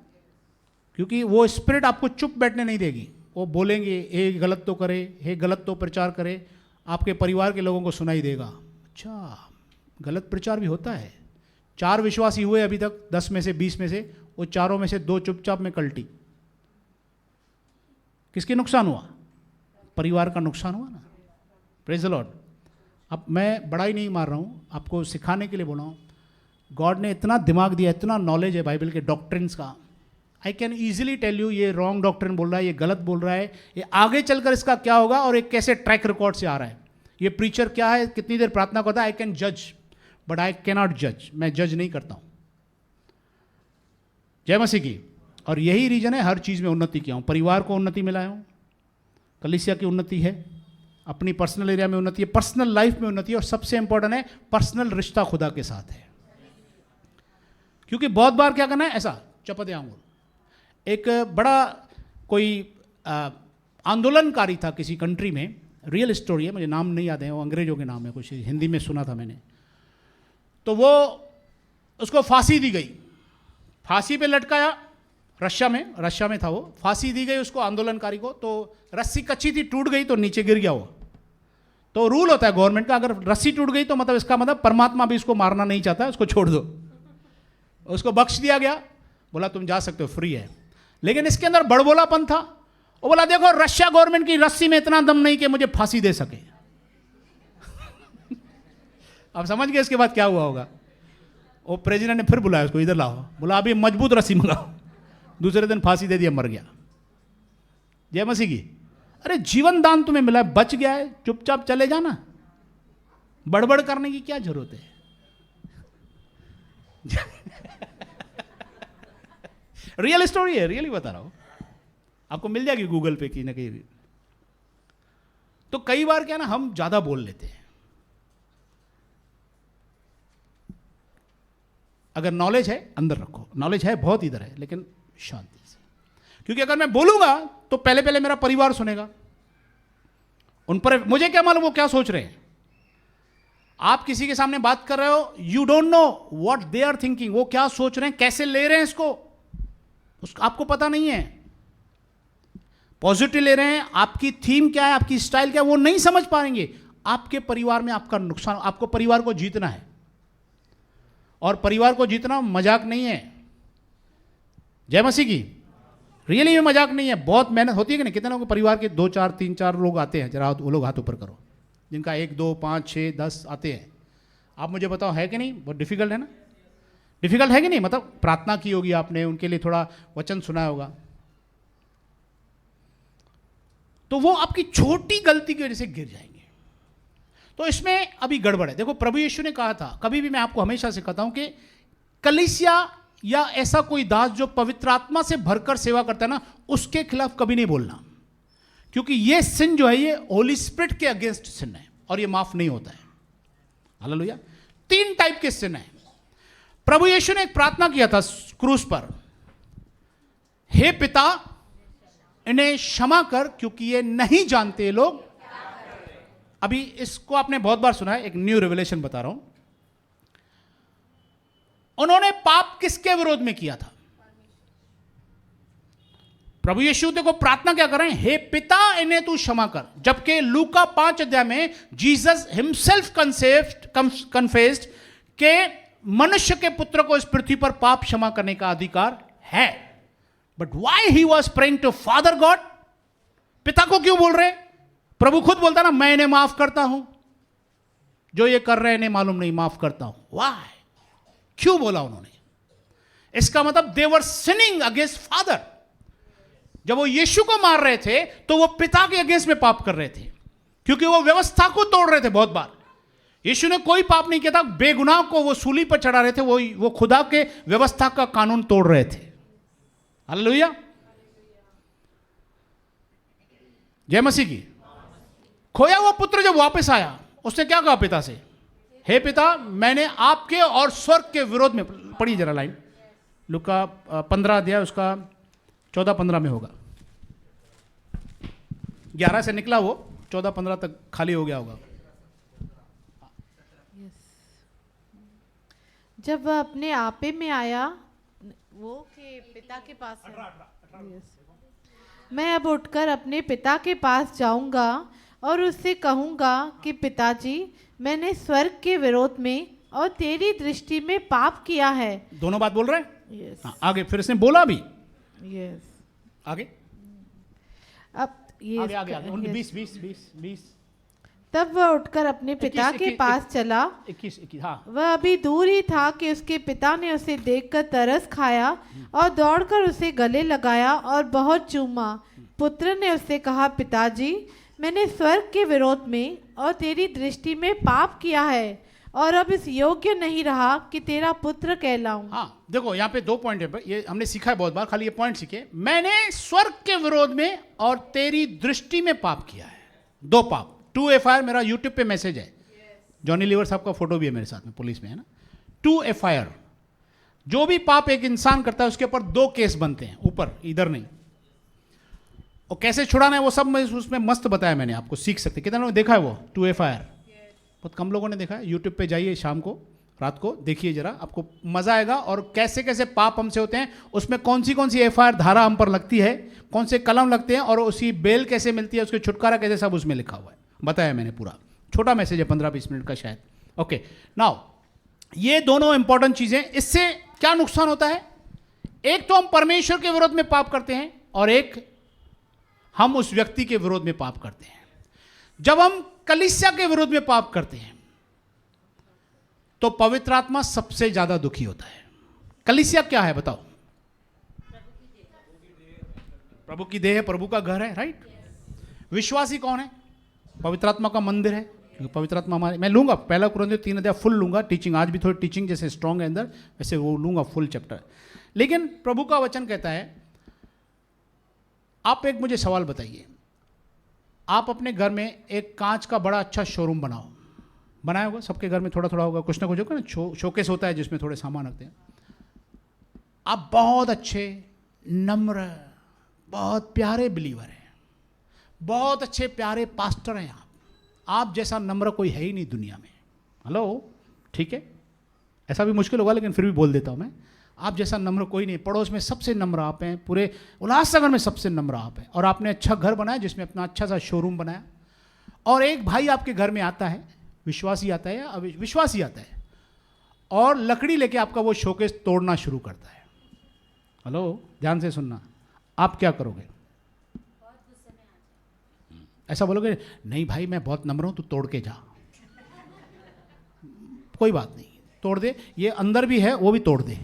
Speaker 1: क्योंकि वो स्पिरिट आपको चुप बैठने नहीं देगी, वो बोलेंगे ये गलत तो करे, ये गलत तो प्रचार करे, आपके परिवार के लोगों को सुनाई देगा, अच्छा गलत प्रचार भी होता है। 4 विश्वासी हुए अभी तक 10 में से 20 में से, वो 4 में से 2 चुपचाप में कल्टी। किसके नुकसान हुआ? परिवार का नुकसान हुआ ना। Praise the Lord. अब मैं बड़ाई नहीं मार रहा हूँ, आपको सिखाने के लिए बोल रहा हूँ। गॉड ने इतना दिमाग दिया, इतना नॉलेज है बाइबल के डॉक्ट्रिन्स का। I can easily tell you ये रॉन्ग डॉक्ट्रिन बोल रहा है, ये गलत बोल रहा है, ये आगे चलकर इसका क्या होगा और एक कैसे ट्रैक रिकॉर्ड से आ रहा है, ये प्रीचर क्या है, कितनी देर प्रार्थना करता है। आई कैन जज बट आई कैनॉट जज, मैं जज नहीं करता हूँ। जय मसीह की। और यही रीजन है हर चीज़ में उन्नति किया हूँ। परिवार को उन्नति मिलाया हूँ, कलीसिया की उन्नति है, अपनी पर्सनल एरिया में उन्नति है, पर्सनल लाइफ में उन्नति है, और सबसे इंपॉर्टेंट है पर्सनल रिश्ता खुदा के साथ है। क्योंकि बहुत बार क्या करना है, ऐसा चपते आंगुल। एक बड़ा कोई आंदोलनकारी था किसी कंट्री में, रियल स्टोरी है, मुझे नाम नहीं याद है, वो अंग्रेजों के नाम है, कुछ हिंदी में सुना था मैंने। तो वो उसको फांसी दी गई, फांसी पे लटकाया, रशिया में था वो, फांसी दी गई उसको आंदोलनकारी को। तो रस्सी कच्ची थी, टूट गई तो नीचे गिर गया वो। तो रूल होता है गवर्नमेंट का, अगर रस्सी टूट गई तो मतलब इसका मतलब परमात्मा भी इसको मारना नहीं चाहता, उसको छोड़ दो। उसको बख्श दिया गया, बोला तुम जा सकते हो, फ्री है। लेकिन इसके अंदर बड़बोलापन था। वो बोला देखो रशिया गवर्नमेंट की रस्सी में इतना दम नहीं कि मुझे फांसी दे सके। अब समझ गए इसके बाद क्या हुआ होगा। वो प्रेसिडेंट ने फिर बुलाया उसको, इधर लाओ, बोला अभी मजबूत रस्सी मंगाओ। दूसरे दिन फांसी दे दिया, मर गया। जय मसीह की। अरे जीवन दान तुम्हें मिला है, बच गया है, चुपचाप चले जाना, बड़बड़ करने की क्या जरूरत है। रियल स्टोरी है, रियली बता रहा हूं, आपको मिल जाएगी गूगल पे कहीं ना कहीं भी। तो कई बार क्या ना, हम ज्यादा बोल लेते हैं। अगर नॉलेज है अंदर रखो, नॉलेज है बहुत इधर है, लेकिन शांति से। क्योंकि अगर मैं बोलूंगा तो पहले पहले मेरा परिवार सुनेगा, उन पर मुझे क्या मालूम वो क्या सोच रहे हैं। आप किसी के सामने बात कर रहे हो, you don't know what they are thinking, वो क्या सोच रहे हैं, कैसे ले रहे हैं इसको, उसका आपको पता नहीं है। पॉजिटिव ले रहे हैं, आपकी थीम क्या है, आपकी स्टाइल क्या है, वो नहीं समझ पाएंगे। आपके परिवार में आपका नुकसान, आपको परिवार को जीतना है, और परिवार को जीतना मजाक नहीं है। जय मसीह की। रियली में मजाक नहीं है, बहुत मेहनत होती है कि नहीं। कितने लोगों के परिवार के 2 4 3 4 लोग आते हैं, जरा वो लोग हाथ ऊपर करो, जिनका 1 2 5 6 10 आते हैं। आप मुझे बताओ है कि नहीं, बहुत डिफिकल्ट है ना, डिफिकल्ट है कि नहीं। मतलब प्रार्थना की होगी आपने, उनके लिए थोड़ा वचन सुना होगा, तो वो आपकी छोटी गलती की वजह से गिर जाएंगे। तो इसमें अभी गड़बड़ है। देखो प्रभु यीशु ने कहा था, कभी भी मैं आपको हमेशा से कहता हूं कि कलीसिया या ऐसा कोई दास जो पवित्र आत्मा से भरकर सेवा करता है ना, उसके खिलाफ कभी नहीं बोलना। क्योंकि ये सिन जो है ये होली स्पिरिट के अगेंस्ट सिन है, और ये माफ नहीं होता है। हालेलुया। 3 टाइप के सिन है। प्रभु यीशु ने एक प्रार्थना किया था क्रूस पर, हे पिता इन्हें क्षमा कर क्योंकि ये नहीं जानते लोग। अभी इसको आपने बहुत बार सुना है, एक न्यू रिवलेशन बता रहा हूं। उन्होंने पाप किसके विरोध में किया था? प्रभु यीशु को प्रार्थना क्या कर रहे हैं, हे पिता इन्हें तू क्षमा कर। जबकि लूका 5 अध्याय में जीसस हिमसेल्फ कन्फेस्ड के मनुष्य के पुत्र को इस पृथ्वी पर पाप क्षमा करने का अधिकार है। But why he was praying to Father God? पिता को क्यों बोल रहे? प्रभु खुद बोलता ना, मैं इन्हें माफ करता हूं, जो ये कर रहे हैं इन्हें मालूम नहीं, माफ करता हूं। वाई? क्यों बोला उन्होंने? इसका मतलब दे वर सिनिंग अगेंस्ट फादर। जब वो यीशु को मार रहे थे तो वो पिता के अगेंस्ट में पाप कर रहे थे, क्योंकि वो व्यवस्था को तोड़ रहे थे। बहुत बार यीशु ने कोई पाप नहीं किया था, बेगुनाह को वो सूली पर चढ़ा रहे थे, वो खुदा के व्यवस्था का कानून तोड़ रहे थे। हालेलुया। जय मसीह की। खोया हुआ पुत्र जब वापस आया, उसने क्या कहा पिता से, हे पिता मैंने आपके और स्वर्ग के विरोध में, पढ़िए जरा लाइन, लूका 15 अध्याय उसका 14-15 में होगा। 11 से निकला वो, 14-15 तक खाली हो गया होगा।
Speaker 2: जब वह अपने आपे में आया, वो के पिता के पास है। मैं अब उठकर अपने पिता के पास जाऊंगा और उससे कहूंगा कि पिताजी मैंने स्वर्ग के विरोध में और तेरी दृष्टि में पाप किया है।
Speaker 1: दोनों बात बोल रहे हैं।
Speaker 2: Yes.
Speaker 1: हाँ, आगे फिर इसने बोला भी।
Speaker 2: Yes.
Speaker 1: आगे
Speaker 2: अब ये
Speaker 1: आगे आगे आगे 20 20 20 20
Speaker 2: तब वह उठकर अपने पिता के पास चला।
Speaker 1: 21 हाँ।
Speaker 2: वह अभी दूर ही था कि उसके पिता ने उसे देखकर तरस खाया और दौड़कर उसे गले लगाया और बहुत चूमा। पुत्र ने उससे कहा, पिताजी, मैंने स्वर्ग के विरोध में और तेरी दृष्टि में पाप किया है और अब इस योग्य नहीं रहा कि तेरा पुत्र कहलाऊं।
Speaker 1: हाँ, देखो यहाँ पे 2 पॉइंट है, ये हमने सीखा है बहुत बार, खाली ये पॉइंट सीखे। मैंने स्वर्ग के विरोध में और तेरी दृष्टि में पाप किया है, 2 पाप। 2 FIR मेरा यूट्यूब पे मैसेज है, जॉनी लीवर साहब का फोटो भी है मेरे साथ में, पुलिस में है ना। 2 FIR, जो भी पाप एक इंसान करता है उसके ऊपर 2 केस बनते हैं, ऊपर, इधर नहीं। और कैसे छुड़ाना है वो सब मैं उसमें मस्त बताया मैंने, आपको सीख सकते। कितने लोगों ने देखा है वो 2 FIR? बहुत कम लोगों ने देखा है। यूट्यूब पे जाइए शाम को, रात को देखिए जरा, आपको मजा आएगा। और कैसे कैसे पाप हमसे होते हैं, उसमें कौन सी FIR धारा हम पर लगती है, कौन से कलम लगते हैं और उसी बेल कैसे मिलती है, उसके छुटकारा कैसे, सब उसमें लिखा हुआ है, बताया मैंने पूरा। छोटा मैसेज है, 15-20 मिनट का शायद। ओके, नाउ ये दोनों इंपॉर्टेंट चीजें। इससे क्या नुकसान होता है? एक तो हम परमेश्वर के विरोध में पाप करते हैं और एक हम उस व्यक्ति के विरोध में पाप करते हैं। जब हम कलीसिया के विरोध में पाप करते हैं तो पवित्र आत्मा सबसे ज्यादा दुखी होता है। कलीसिया क्या है बताओ? प्रभु की देह है, प्रभु का घर है, राइट। विश्वासी कौन है? पवित्र आत्मा का मंदिर है, क्योंकि पवित्र आत्मा हमारे, मैं लूंगा 1 कुरिन्थियों 3 अध्याय फुल लूंगा टीचिंग। आज भी थोड़ी टीचिंग जैसे स्ट्रांग है अंदर, वैसे वो लूंगा फुल चैप्टर। लेकिन प्रभु का वचन कहता है, आप एक मुझे सवाल बताइए, आप अपने घर में एक कांच का बड़ा अच्छा शोरूम बनाओ, बनाया होगा सबके घर में, थोड़ा थोड़ा होगा, कुछ ना कुछ होगा ना, शोकेस होता है जिसमें थोड़े सामान रखते हैं। आप बहुत अच्छे, नम्र, बहुत प्यारे बिलीवर हैं, बहुत अच्छे प्यारे पास्टर हैं। आप जैसा नम्र कोई है ही नहीं दुनिया में। हेलो, ठीक है, ऐसा भी मुश्किल होगा लेकिन फिर भी बोल देता हूं मैं, आप जैसा नम्र कोई नहीं। पड़ोस में सबसे नम्र आप हैं, पूरे उल्लासनगर में सबसे नम्र आप हैं। और आपने अच्छा घर बनाया जिसमें अपना अच्छा सा शोरूम बनाया। और एक भाई आपके घर में आता है, विश्वासी आता है या अविश्वासी आता है, और लकड़ी लेके आपका वो शोकेस तोड़ना शुरू करता है। हेलो, ध्यान से सुनना, आप क्या करोगे? ऐसा बोलोगे, नहीं भाई मैं बहुत नम्र हूं, तू तोड़ के जा। कोई बात नहीं, तोड़ दे, ये अंदर भी है वो भी तोड़ दे,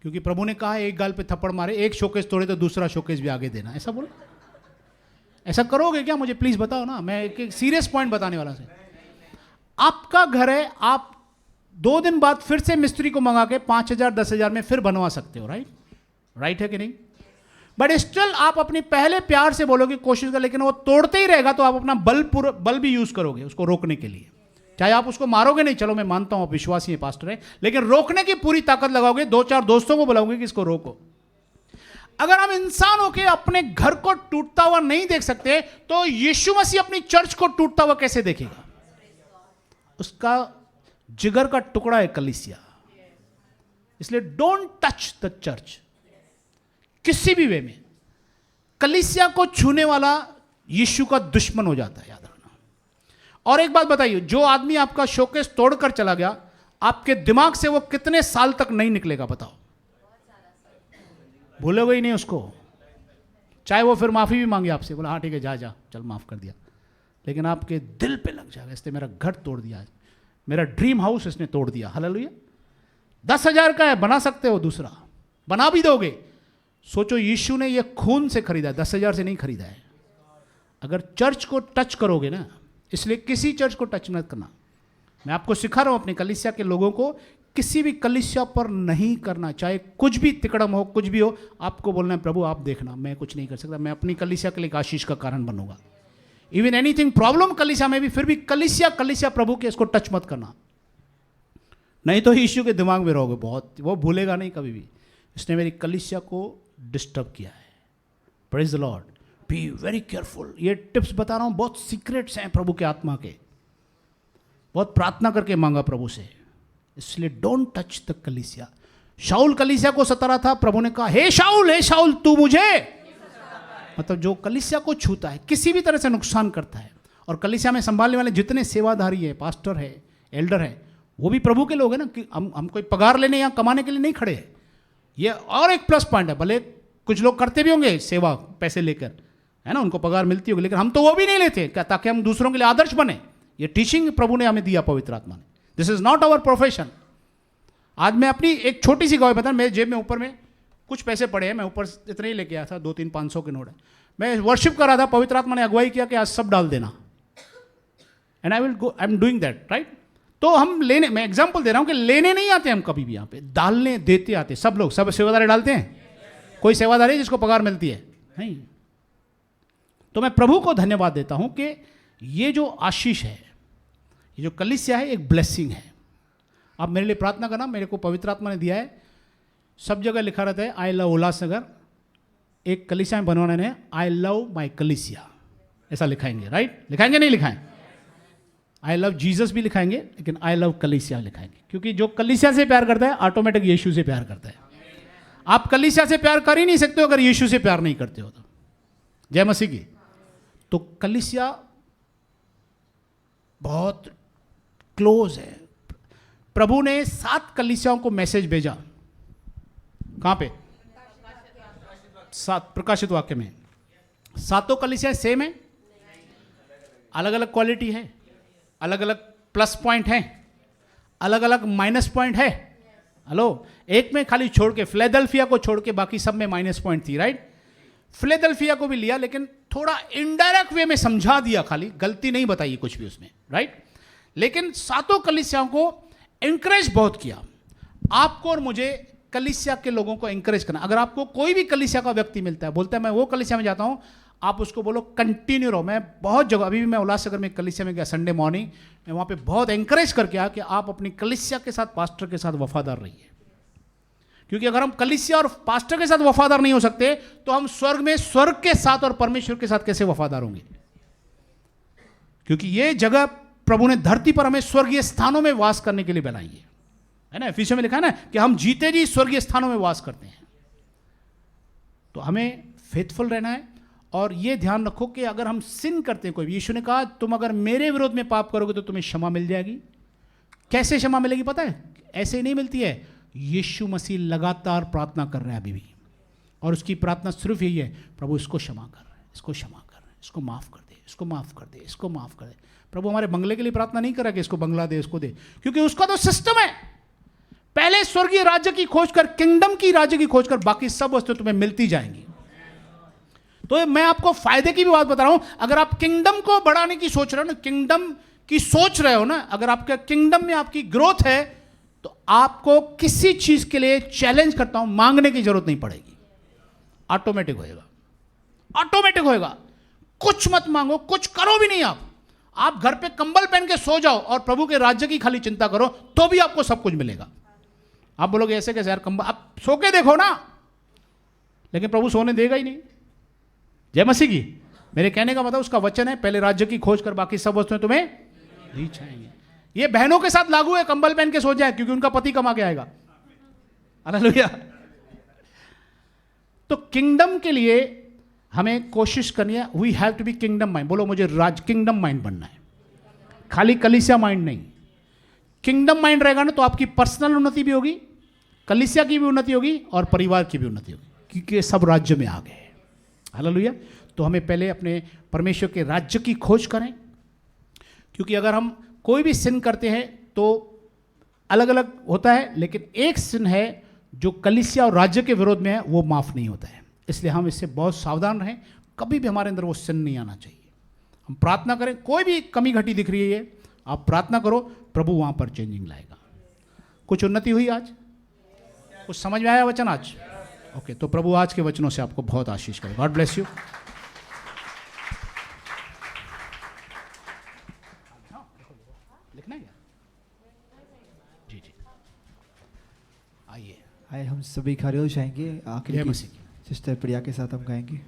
Speaker 1: क्योंकि प्रभु ने कहा एक गाल पे थप्पड़ मारे, एक शोकेस तोड़े तो दूसरा शोकेस भी आगे देना। ऐसा बोलो, ऐसा करोगे क्या? मुझे प्लीज बताओ ना, मैं एक सीरियस पॉइंट बताने वाला से। आपका घर है, आप 2 दिन बाद फिर से मिस्त्री को मंगा के 5,000 10,000 में फिर बनवा सकते हो, राइट? राइट है कि नहीं? बट स्टिल आप अपने पहले प्यार से बोलोगे, कोशिश कर, लेकिन वो तोड़ते ही रहेगा तो आप अपना बल भी यूज करोगे उसको रोकने के लिए। चाहे आप उसको मारोगे नहीं, चलो मैं मानता हूं आप विश्वासी हैं, पास्टर है, लेकिन रोकने की पूरी ताकत लगाओगे। 2-4 दोस्तों को बुलाओगे कि इसको रोको। अगर हम इंसान होके अपने घर को टूटता हुआ नहीं देख सकते तो यीशु मसीह अपनी चर्च को टूटता हुआ कैसे देखेगा? उसका जिगर का टुकड़ा है कलीसिया। इसलिए डोंट टच द चर्च किसी भी वे में। कलीसिया को छूने वाला यीशु का दुश्मन हो जाता है, याद रखना। और एक बात बताइए, जो आदमी आपका शोकेस तोड़कर चला गया, आपके दिमाग से वो कितने साल तक नहीं निकलेगा बताओ? भूलोगे ही नहीं उसको, चाहे वो फिर माफी भी मांगे आपसे, बोला हाँ ठीक है जा जा चल माफ कर दिया, लेकिन आपके दिल पे लग जाएगा, इसने मेरा घर तोड़ दिया, मेरा ड्रीम हाउस इसने तोड़ दिया। हालेलुया। 10,000 का है, बना सकते हो दूसरा, बना भी दोगे। सोचो, यीशु ने ये खून से खरीदा है, 10,000 से नहीं खरीदा है। अगर चर्च को टच करोगे ना, इसलिए किसी चर्च को टच मत करना। मैं आपको सिखा रहा हूं अपने कलीसिया के लोगों को, किसी भी कलीसिया पर नहीं करना, चाहे कुछ भी तिकड़म हो, कुछ भी हो, आपको बोलना है प्रभु आप देखना, मैं कुछ नहीं कर सकता, मैं अपनी कलीसिया के लिए एक आशीष का कारण बनूंगा। इवन एनीथिंग प्रॉब्लम कलीसिया में भी, फिर भी कलीसिया प्रभु के, इसको टच मत करना, नहीं तो यीशु के दिमाग में रहोगे बहुत, वो भूलेगा नहीं कभी भी, इसने मेरी कलीसिया को डिस्टर्ब किया है। Praise the Lord, be very careful. ये टिप्स बता रहा हूं, बहुत सीक्रेट्स हैं प्रभु के आत्मा के, बहुत प्रार्थना करके मांगा प्रभु से, इसलिए डोंट टच द कलीसिया। शाऊल कलीसिया को सता रहा था, प्रभु ने कहा हे शाऊल तू मुझे, मतलब जो कलीसिया को छूता है, किसी भी तरह से नुकसान करता है। और कलीसिया में संभालने वाले जितने सेवाधारी है, पास्टर है, एल्डर है, वो भी प्रभु के लोग हैं ना, कि हम कोई पगार लेने या कमाने के लिए नहीं खड़े हैं। ये और एक प्लस पॉइंट है, भले कुछ लोग करते भी होंगे सेवा पैसे लेकर, है ना, उनको पगार मिलती होगी, लेकिन हम तो वो भी नहीं लेते क्या, ताकि हम दूसरों के लिए आदर्श बने। ये टीचिंग प्रभु ने हमें दिया, पवित्र आत्मा ने। This is not our profession. आज मैं अपनी एक छोटी सी गवाही बता, मेरे जेब में ऊपर में कुछ पैसे पड़े हैं, मैं ऊपर इतने ही लेके आया था, 2-3 500 के नोट है। मैं वर्शिप कर रहा था, पवित्र आत्मा ने अगुवाई किया कि आज सब डाल देना, and I will go, I am doing that, right. तो हम लेने, मैं एग्जांपल दे रहा हूं कि लेने नहीं आते हम कभी भी, यहाँ पे डालने देते आते सब लोग। सब सेवादारी डालते हैं? कोई सेवादारी है जिसको पगार मिलती है? नहीं। तो मैं प्रभु को धन्यवाद देता हूं कि ये जो आशीष है, ये जो कलीसिया है, एक ब्लेसिंग है। आप मेरे लिए प्रार्थना करना, मेरे को पवित्र आत्मा ने दिया है, सब जगह लिखा रहता है आई लव उल्लासनगर। एक कलीसिया में बनवाने ने आई लव माई कलीसिया ऐसा लिखाएंगे, राइट? लिखाएंगे नहीं लिखाएं? आई लव जीसस भी लिखाएंगे, लेकिन आई लव कलीसिया लिखाएंगे, क्योंकि जो कलीसिया से प्यार करता है ऑटोमेटिक यीशु से प्यार करता है। आप कलीसिया से प्यार कर ही नहीं सकते हो अगर यीशु से प्यार नहीं करते हो तो। जय मसीह की। तो कलीसिया बहुत क्लोज है। प्रभु ने 7 कलीसियाओं को मैसेज भेजा। कहां पे? 7 प्रकाशित वाक्य में। 7 कलीसियाएं सेम है? अलग अलग क्वालिटी है, अलग अलग प्लस पॉइंट है, अलग अलग माइनस पॉइंट है। हेलो, एक में खाली छोड़ के, फिलाडेल्फिया को छोड़ के बाकी सब में माइनस पॉइंट थी, राइट? फिलाडेल्फिया को भी लिया, लेकिन थोड़ा इनडायरेक्ट वे में समझा दिया, खाली गलती नहीं बताई कुछ भी उसमें, राइट? लेकिन 7 कलीसियाओं को इंकरेज बहुत किया। आपको और मुझे कलीसिया के लोगों को इंकरेज करना। अगर आपको कोई भी कलीसिया का व्यक्ति मिलता है, बोलता है मैं वो कलीसिया में जाता हूं, आप उसको बोलो कंटिन्यू रहो। मैं बहुत जगह, अभी भी मैं उल्लासनगर में कलीसिया में गया संडे मॉर्निंग, मैं वहां पे बहुत एंकरेज करके आया कि आप अपनी कलीसिया के साथ, पास्टर के साथ वफादार रहिए। क्योंकि अगर हम कलीसिया और पास्टर के साथ वफादार नहीं हो सकते, तो हम स्वर्ग में स्वर्ग के साथ और परमेश्वर के साथ कैसे वफादार होंगे? क्योंकि ये जगह प्रभु ने धरती पर हमें स्वर्गीय स्थानों में वास करने के लिए बनाई है ना? एफिसियों में लिखा है ना कि हम जीते जी स्वर्गीय स्थानों में वास करते हैं। तो हमें फेथफुल रहना है। और ये ध्यान रखो कि अगर हम सिन करते हैं, कोई, यीशु ने कहा तुम अगर मेरे विरोध में पाप करोगे तो तुम्हें क्षमा मिल जाएगी। कैसे क्षमा मिलेगी पता है? ऐसे ही नहीं मिलती है। यीशु मसीह लगातार प्रार्थना कर रहे हैं अभी भी, और उसकी प्रार्थना सिर्फ यही है, प्रभु इसको क्षमा कर रहे हैं, इसको क्षमा कर रहे हैं, इसको माफ कर दे, इसको माफ कर दे, इसको माफ कर दे। प्रभु हमारे बंगले के लिए प्रार्थना नहीं कर रहा कि इसको बंगला दे, इसको दे, क्योंकि उसका तो सिस्टम है। पहले स्वर्गीय राज्य की खोज कर, किंगडम की राज्य की खोज कर, बाकी सब वस्तुएं तुम्हें मिलती जाएंगी। तो मैं आपको फायदे की भी बात बता रहा हूं। अगर आप किंगडम को बढ़ाने की सोच रहे हो ना, किंगडम की सोच रहे हो ना, अगर आपके किंगडम में आपकी ग्रोथ है, तो आपको किसी चीज के लिए, चैलेंज करता हूं, मांगने की जरूरत नहीं पड़ेगी। ऑटोमेटिक होएगा, ऑटोमेटिक होएगा। कुछ मत मांगो, कुछ करो भी नहीं। आप घर पे कंबल पहन के सो जाओ और प्रभु के राज्य की खाली चिंता करो, तो भी आपको सब कुछ मिलेगा। आप बोलोगे ऐसे कैसे यार, कंबल आप सो के देखो ना, लेकिन प्रभु सोने देगा ही नहीं। जय मसीह की। मेरे कहने का मतलब, उसका वचन है पहले राज्य की खोज कर, बाकी सब वस्तुएं तुम्हें नहीं चाहिए। ये बहनों के साथ लागू है, कंबल पहन के सो जाए, क्योंकि उनका पति कमा के आएगा। हालेलुया। तो किंगडम के लिए हमें कोशिश करनी है। We have to be kingdom mind. बोलो मुझे किंगडम माइंड बनना है, खाली कलीसिया माइंड नहीं। किंगडम माइंड रहेगा ना, तो आपकी पर्सनल उन्नति भी होगी, कलीसिया की भी उन्नति होगी, और परिवार की भी उन्नति होगी, क्योंकि सब राज्य में आ गए। हालेलुया। तो हमें पहले अपने परमेश्वर के राज्य की खोज करें, क्योंकि अगर हम कोई भी सिन करते हैं तो अलग अलग होता है, लेकिन एक सिन है जो कलीसिया और राज्य के विरोध में है, वो माफ नहीं होता है। इसलिए हम इससे बहुत सावधान रहें। कभी भी हमारे अंदर वो सिन नहीं आना चाहिए। हम प्रार्थना करें, कोई भी कमी घटी दिख रही है, आप प्रार्थना करो, प्रभु वहां पर चेंजिंग लाएगा। कुछ उन्नति हुई आज? कुछ समझ में आया वचन आज? ओके, तो प्रभु आज के वचनों से आपको बहुत आशीष करे। God bless you. लिखना है क्या? जी जी, आइए।
Speaker 3: आए हम सभी खड़े हो जाएंगे।
Speaker 1: जय
Speaker 3: आखिर
Speaker 1: मसीह की।
Speaker 3: सिस्टर प्रिया के साथ हम गाएंगे।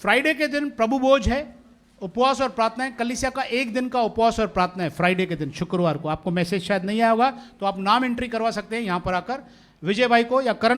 Speaker 1: फ्राइडे के दिन प्रभु भोज है, उपवास और प्रार्थना है। कलीसिया का एक दिन का उपवास और प्रार्थना है फ्राइडे के दिन, शुक्रवार को। आपको मैसेज शायद नहीं आया होगा, तो आप नाम एंट्री करवा सकते हैं यहाँ पर आकर, विजय भाई को या करण